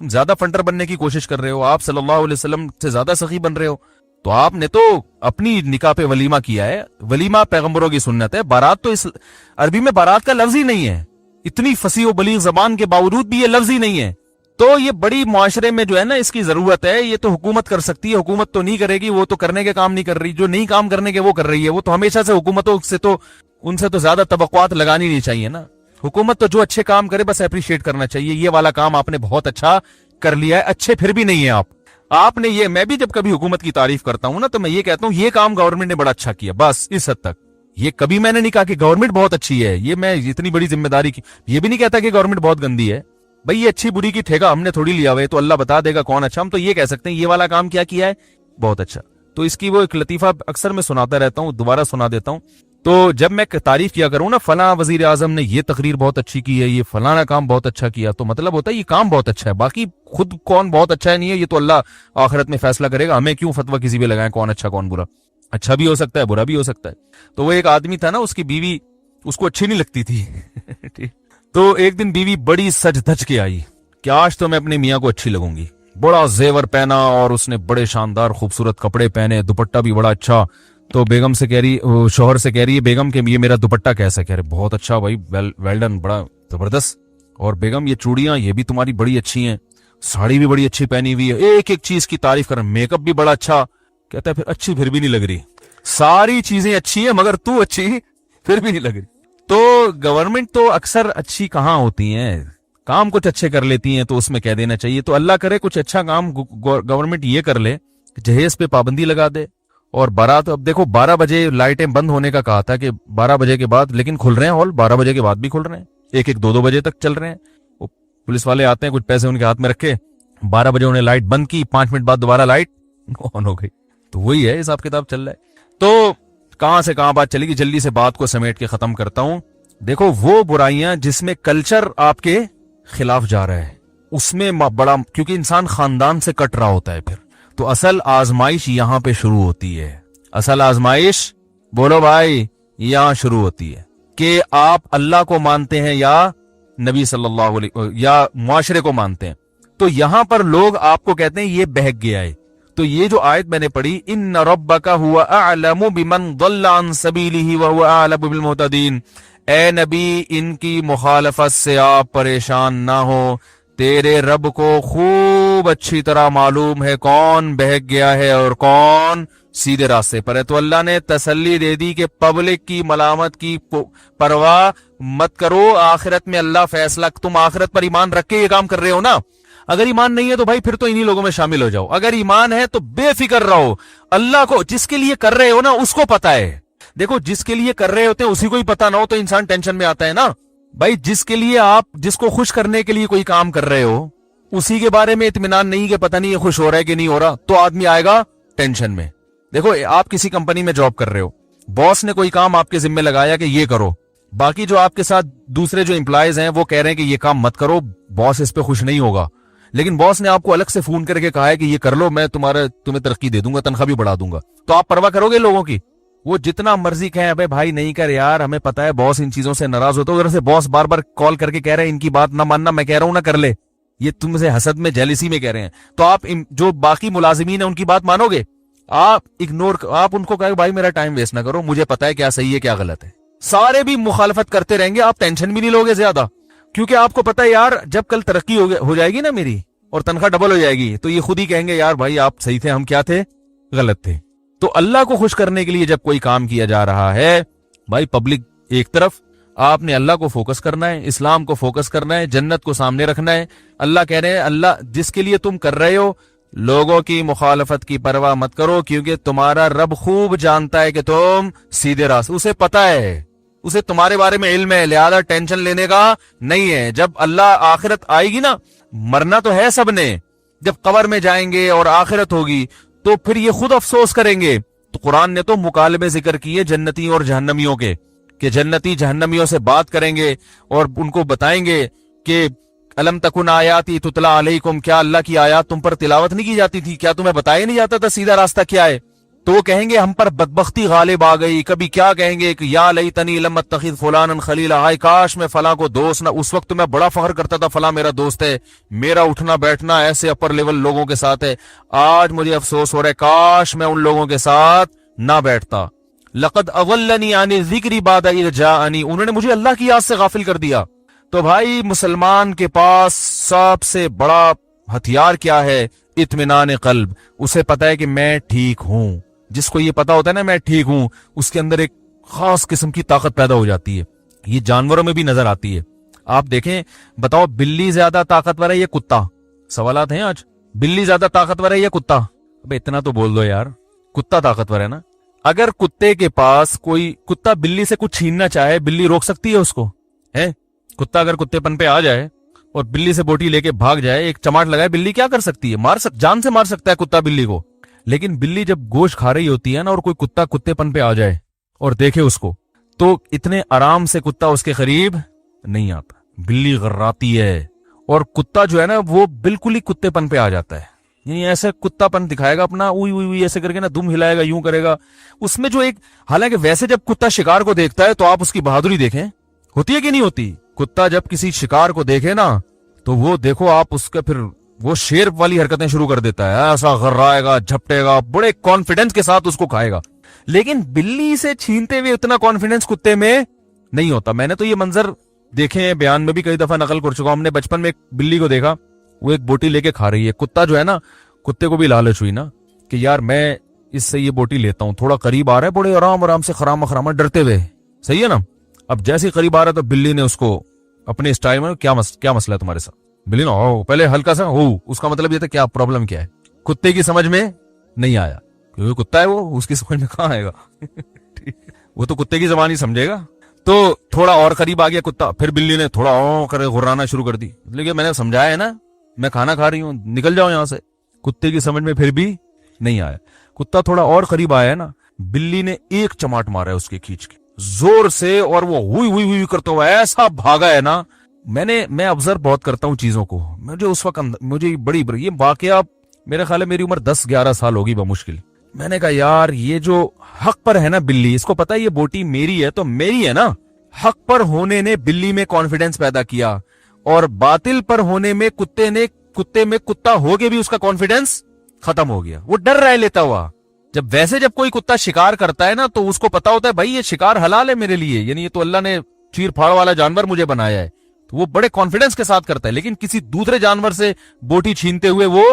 Speaker 2: تم زیادہ فنڈر بننے کی کوشش کر رہے ہو, آپ صلی اللہ علیہ وسلم سے زیادہ سخی بن رہے ہو. تو آپ نے تو اپنی نکاح پہ ولیمہ کیا ہے, ولیمہ پیغمبروں کی سنت ہے. بارات تو اس عربی میں بارات کا لفظ ہی نہیں ہے, اتنی فصیح و بلیغ زبان کے باوجود بھی یہ لفظ ہی نہیں ہے. تو یہ بڑی معاشرے میں جو ہے نا اس کی ضرورت ہے. یہ تو حکومت کر سکتی ہے, حکومت تو نہیں کرے گی, وہ تو کرنے کے کام نہیں کر رہی, جو نہیں کام کرنے کے وہ کر رہی ہے. وہ تو ہمیشہ سے حکومتوں سے تو ان سے تو زیادہ توقعات لگانی نہیں چاہیے نا. حکومت تو جو اچھے کام کرے بس اپریشیٹ کرنا چاہیے, یہ والا کام آپ نے بہت اچھا کر لیا ہے, اچھے پھر بھی نہیں ہے آپ نے یہ. میں بھی جب کبھی حکومت کی تعریف کرتا ہوں نا تو میں یہ کہتا ہوں یہ کام گورنمنٹ نے بڑا اچھا کیا, بس اس حد تک. یہ کبھی میں نے نہیں کہا کہ گورنمنٹ بہت اچھی ہے, یہ میں اتنی بڑی ذمہ داری کی یہ بھی نہیں کہتا کہ گورنمنٹ بہت گندی ہے. بھئی یہ اچھی بری کی ٹھیکہ ہم نے تھوڑی لیا ہوا ہے, تو اللہ بتا دے گا کون اچھا. ہم تو یہ کہہ سکتے ہیں یہ والا کام کیا ہے, بہت اچھا. تو اس کی وہ ایک لطیفہ اکثر میں سناتا رہتا ہوں, دوبارہ سنا دیتا ہوں. تو جب میں تعریف کیا کروں نا فلاں وزیر اعظم نے یہ تقریر بہت اچھی کی ہے, یہ فلانا کام بہت اچھا کیا, تو مطلب ہوتا ہے یہ کام بہت اچھا ہے. باقی خود کون بہت اچھا ہے نہیں ہے یہ تو اللہ آخرت میں فیصلہ کرے گا. ہمیں کیوں فتویٰ کسی پہ لگائیں کون اچھا کون برا. اچھا بھی ہو سکتا ہے, برا بھی ہو سکتا ہے. تو وہ ایک آدمی تھا نا, اس کی بیوی اس کو اچھی نہیں لگتی تھی. تو ایک دن بیوی بڑی سج دھج کے آئی کہ آج تو میں اپنے میاں کو اچھی لگوں گی. بڑا زیور پہنا اور اس نے بڑے شاندار خوبصورت کپڑے پہنے, دوپٹہ بھی بڑا اچھا. تو بیگم سے کہہ رہی, شوہر سے کہہ رہی ہے بیگم کہ یہ میرا دوپٹہ کیسا, کہہ رہے بہت اچھا بھائی, ویل ڈن, بڑا زبردست. اور بیگم یہ چوڑیاں یہ بھی تمہاری بڑی اچھی ہیں, ساڑی بھی بڑی اچھی پہنی ہوئی ہے, ایک ایک چیز کی تعریف کر, میک اپ بھی بڑا اچھا. کہتا ہے پھر اچھی پھر بھی نہیں لگ رہی, ساری چیزیں اچھی ہیں مگر تو اچھی پھر بھی نہیں لگ رہی. تو گورنمنٹ تو اکثر اچھی کہاں ہوتی ہیں, کام کچھ اچھے کر لیتی ہیں تو اس میں کہہ دینا چاہیے. تو اللہ کرے کچھ اچھا کام گورنمنٹ یہ کر لے, جہیز پہ پابندی لگا دے. اور بارات, اب دیکھو 12 بجے لائٹیں بند ہونے کا کہا تھا کہ 12 بجے کے بعد, لیکن کھل رہے ہیں ہال, 12 بجے کے بعد بھی کھل رہے ہیں, 1-2 بجے تک چل رہے ہیں. وہ پولیس والے آتے ہیں, کچھ پیسے ان کے ہاتھ میں رکھے, 12 بجے انہیں لائٹ بند کی, 5 منٹ بعد دوبارہ لائٹ آن ہو گئی. تو وہی ہے حساب کتاب چل رہا ہے. تو کہاں سے کہاں بات چلے گی, جلدی سے بات کو سمیٹ کے ختم کرتا ہوں. دیکھو وہ برائیاں جس میں کلچر آپ کے خلاف جا رہا ہے, اس میں بڑا, کیونکہ انسان خاندان سے کٹ رہا ہوتا ہے پھر. تو اصل آزمائش یہاں پہ شروع ہوتی ہے, اصل آزمائش بولو بھائی یہاں شروع ہوتی ہے کہ آپ اللہ کو مانتے ہیں یا نبی صلی اللہ علیہ یا معاشرے کو مانتے ہیں. تو یہاں پر لوگ آپ کو کہتے ہیں یہ بہک گیا ہے. تو یہ جو آیت میں نے پڑھی, ان ربک هو اعلم بمن ضل عن سبیلہ وهو اعلم بالمہتدین, اے نبی ان کی مخالفت سے آپ پریشان نہ ہو, تیرے رب کو خوب اچھی طرح معلوم ہے کون بہک گیا ہے اور کون سیدھے راستے پر ہے. تو اللہ نے تسلی دے دی کہ پبلک کی ملامت کی پرواہ مت کرو, آخرت میں اللہ فیصلہ. تم آخرت پر ایمان رکھ کے یہ کام کر رہے ہو نا, اگر ایمان نہیں ہے تو بھائی پھر تو انہی لوگوں میں شامل ہو جاؤ. اگر ایمان ہے تو بے فکر رہو, اللہ کو جس کے لیے کر رہے ہو نا اس کو پتا ہے. دیکھو جس کے لیے کر رہے ہوتے ہیں اسی کو ہی پتا نہ ہو تو انسان ٹینشن میں آتا ہے نا. بھائی جس کے لیے آپ, جس کو خوش کرنے کے لیے کوئی کام کر رہے ہو, اسی کے بارے میں اطمینان نہیں کہ پتہ نہیں یہ خوش ہو رہا ہے کہ نہیں ہو رہا, تو آدمی آئے گا ٹینشن میں. دیکھو آپ کسی کمپنی میں جاب کر رہے ہو, باس نے کوئی کام آپ کے ذمہ لگایا کہ یہ کرو, باقی جو آپ کے ساتھ دوسرے جو امپلائیز ہیں وہ کہہ رہے ہیں کہ یہ کام مت کرو, باس اس پہ خوش نہیں ہوگا. لیکن باس نے آپ کو الگ سے فون کر کے کہا ہے کہ یہ کر لو, میں تمہیں ترقی دے دوں گا, تنخواہ بھی بڑھا دوں گا, تو آپ پرواہ کرو گے لوگوں کی؟ وہ جتنا مرضی کہیں ابے بھائی نہیں کر یار, ہمیں پتا ہے باس ان چیزوں سے ناراض ہوتا ہے, ادھر سے باس بار بار کال کر کے کہہ رہے ہیں ان کی بات نہ ماننا, میں کہہ رہا ہوں نہ کر لے, یہ تم سے حسد میں جیلسی میں کہہ رہے ہیں. تو آپ جو باقی ملازمین ہیں ان کی بات مانو گے؟ آپ اگنور, آپ ان کو کہے بھائی میرا ٹائم ویسٹ نہ کرو, مجھے پتا ہے کیا صحیح ہے کیا غلط ہے. سارے بھی مخالفت کرتے رہیں گے, آپ ٹینشن بھی نہیں لوگے زیادہ, کیونکہ آپ کو پتا ہے یار جب کل ترقی ہو جائے گی نا میری اور تنخواہ ڈبل ہو جائے گی, تو یہ خود ہی کہیں گے یار بھائی آپ صحیح تھے, ہم کیا تھے, غلط تھے. تو اللہ کو خوش کرنے کے لیے جب کوئی کام کیا جا رہا ہے بھائی, پبلک ایک طرف, آپ نے اللہ کو فوکس کرنا ہے, اسلام کو فوکس کرنا ہے, جنت کو سامنے رکھنا ہے. اللہ کہہ رہے ہیں اللہ جس کے لیے تم کر رہے ہو لوگوں کی مخالفت کی پرواہ مت کرو, کیونکہ تمہارا رب خوب جانتا ہے کہ تم سیدھے راستے, اسے پتا ہے, اسے تمہارے بارے میں علم ہے, لہذا ٹینشن لینے کا نہیں ہے. جب اللہ آخرت آئے گی نا, مرنا تو ہے سب نے, جب قبر میں جائیں گے اور آخرت ہوگی تو پھر یہ خود افسوس کریں گے. تو قرآن نے تو مکالمے ذکر کیے جنتی اور جہنمیوں کے, کہ جنتی جہنمیوں سے بات کریں گے اور ان کو بتائیں گے کہ الم تکن آیاتی تتلا علیکم, کیا اللہ کی آیات تم پر تلاوت نہیں کی جاتی تھی, کیا تمہیں بتایا نہیں جاتا تھا سیدھا راستہ کیا ہے؟ تو وہ کہیں گے ہم پر بدبختی غالب آ گئی. کبھی کیا کہیں گے کہ یا لیتنی لم اتخذ فلانا خلیلا, ہائے کاش میں فلاں کو دوست نہ, اس وقت تو میں بڑا فخر کرتا تھا فلاں میرا دوست ہے, میرا اٹھنا بیٹھنا ایسے اپر لیول لوگوں کے ساتھ ہے, آج مجھے افسوس ہو رہا ہے کاش میں ان لوگوں کے ساتھ نہ بیٹھتا. لقد اضلنی عن الذکر بعد اذ جاءنی, انہوں نے مجھے اللہ کی یاد سے غافل کر دیا. تو بھائی مسلمان کے پاس سب سے بڑا ہتھیار کیا ہے؟ اطمینان قلب. اسے پتا ہے کہ میں ٹھیک ہوں. جس کو یہ پتا ہوتا ہے نا میں ٹھیک ہوں, اس کے اندر ایک خاص قسم کی طاقت پیدا ہو جاتی ہے. یہ جانوروں میں بھی نظر آتی ہے. آپ دیکھیں, بتاؤ بلی زیادہ طاقتور ہے یا کتا؟ سوالات ہیں آج. بلی زیادہ طاقتور ہے یا کتا؟ ابے اتنا تو بول دو یار, کتا طاقتور ہے نا. اگر کتے کے پاس کوئی کتا بلی سے کچھ چھیننا چاہے, بلی روک سکتی ہے اس کو؟ ہے کتا اگر کتے پن پہ آ جائے اور بلی سے بوٹی لے کے بھاگ جائے, ایک چماٹ لگائے, بلی کیا کر سکتی ہے؟ جان سے مار سکتا ہے کتا بلی کو. لیکن بلی جب گوشت کھا رہی ہوتی ہے نا, اور کوئی کتا کتے پن پہ آ جائے اور دیکھے اس کو, تو اتنے آرام سے کتا اس کے قریب نہیں آتا. بلی غراتی ہے, اور کتا جو ہے نا وہ بالکل ہی کتے پن پہ آ جاتا ہے. یعنی ایسے کتا پن دکھائے گا اپنا, اوئی اوئی اوئی ایسے کر کے نا, دم ہلائے گا, یوں کرے گا. اس میں جو ایک, حالانکہ ویسے جب کتا شکار کو دیکھتا ہے تو آپ اس کی بہادری دیکھیں, ہوتی ہے کہ نہیں ہوتی؟ کتا جب کسی شکار کو دیکھے نا تو وہ دیکھو آپ اس کا پھر وہ شیر والی حرکتیں شروع کر دیتا ہے, ایسا غرائے گا, جھپٹے گا, بڑے کانفیڈنس کے ساتھ اس کو کھائے گا. لیکن بلی سے چھینتے ہوئے اتنا کانفیڈنس کتے میں نہیں ہوتا. میں نے تو یہ منظر دیکھے ہیں, بیان میں بھی کئی دفعہ نقل کر چکا ہوں. ہم نے بچپن میں ایک بلی کو دیکھا, وہ ایک بوٹی لے کے کھا رہی ہے. کتا جو ہے نا, کتے کو بھی لالچ ہوئی نا کہ یار میں اس سے یہ بوٹی لیتا ہوں, تھوڑا قریب آ رہا ہے, بڑے آرام آرام سے خرامہ خرامہ ڈرتے ہوئے, صحیح ہے نا. اب جیسے قریب آ رہا تو بلی نے اس کو اپنے اسٹائل میں, کیا مسئلہ ہے تمہارے ساتھ؟ بلی نا پہلے ہلکا سا ہو, اس کا مطلب یہ تھا کیا پرابلم کیا ہے. کتے کی سمجھ میں نہیں آیا, کیونکہ کتا ہے وہ, اس کی سمجھ میں کہاں آئے گا وہ تو کتے کی زبان ہی سمجھے گا. تو تھوڑا اور قریب آ گیا کتا, پھر بلی نے تھوڑا کر غرانا شروع کر دی. لیکن میں نے سمجھایا ہے نا, میں کھانا کھا رہی ہوں, نکل جاؤ یہاں سے. کتے کی سمجھ میں پھر بھی نہیں آیا. کتا تھوڑا اور قریب آیا ہے نا, بلی نے ایک چماٹ مارا ہے اس کے کھینچ کے زور سے, اور وہ ہوئی ہوئی ہوئی کرتا ہوا ایسا بھاگا ہے نا. میں آبزرو بہت کرتا ہوں چیزوں کو. مجھے اس وقت مجھے یہ واقعہ, میرے خیال ہے میری عمر 10-11 سال ہوگی بمشکل. میں نے کہا یار یہ جو حق پر ہے نا بلی, اس کو پتا ہے یہ بوٹی میری ہے تو میری ہے نا. حق پر ہونے نے بلی میں کانفیڈنس پیدا کیا, اور باطل پر ہونے میں کتے میں کتا ہو کے بھی اس کا کانفیڈنس ختم ہو گیا. وہ ڈر رہ لیتا ہوا. جب کوئی کتا شکار کرتا ہے نا تو اس کو پتا ہوتا ہے بھائی یہ شکار حلال ہے میرے لیے, یعنی یہ تو اللہ نے چیر پھاڑ والا جانور مجھے بنایا ہے, تو وہ بڑے کانفیڈنس کے ساتھ کرتا ہے. لیکن کسی دوسرے جانور سے بوٹی چھینتے ہوئے وہ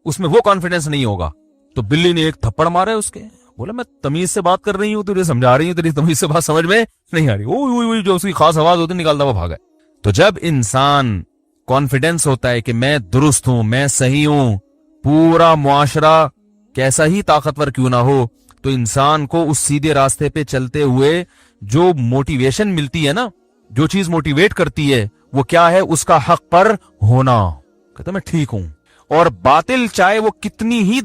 Speaker 2: اس میں وہ کانفیڈنس نہیں ہوگا. تو بلی نے ایک تھپڑ مارا ہے اس کے, بولا میں تمیز سے بات کر رہی ہوں, تجھے سمجھا رہی ہوں, تیری تمیز سے بات سمجھ میں نہیں آ رہی. اوئی جو اس کی خاص آواز ہوتی نکالتا وہ بھاگا. تو جب انسان کانفیڈنس ہوتا ہے کہ میں درست ہوں, میں صحیح ہوں, پورا معاشرہ کیسا ہی طاقتور کیوں نہ ہو, تو انسان کو اس سیدھے راستے پہ چلتے ہوئے جو موٹیویشن ملتی ہے نا, جو چیز موٹیویٹ کرتی ہے وہ کیا ہے, اس کا حق پر ہونا. کہتا میں ٹھیک ہوں. اور باطل چاہے وہ کتنے ہی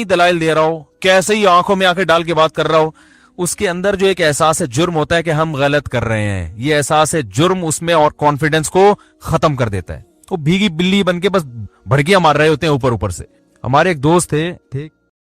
Speaker 2: دلائل دے رہا ہو, کیسے ہی آنکھوں میں آنکھیں ڈال کے بات کر رہا ہو, اس کے اندر جو ایک احساس جرم ہوتا ہے کہ ہم غلط کر رہے ہیں, یہ احساس جرم اس میں اور کانفیڈنس کو ختم کر دیتا ہے. وہ بھیگی بلی بن کے بس بھڑکیاں مار رہے ہوتے ہیں اوپر سے. ہمارے ایک دوست تھے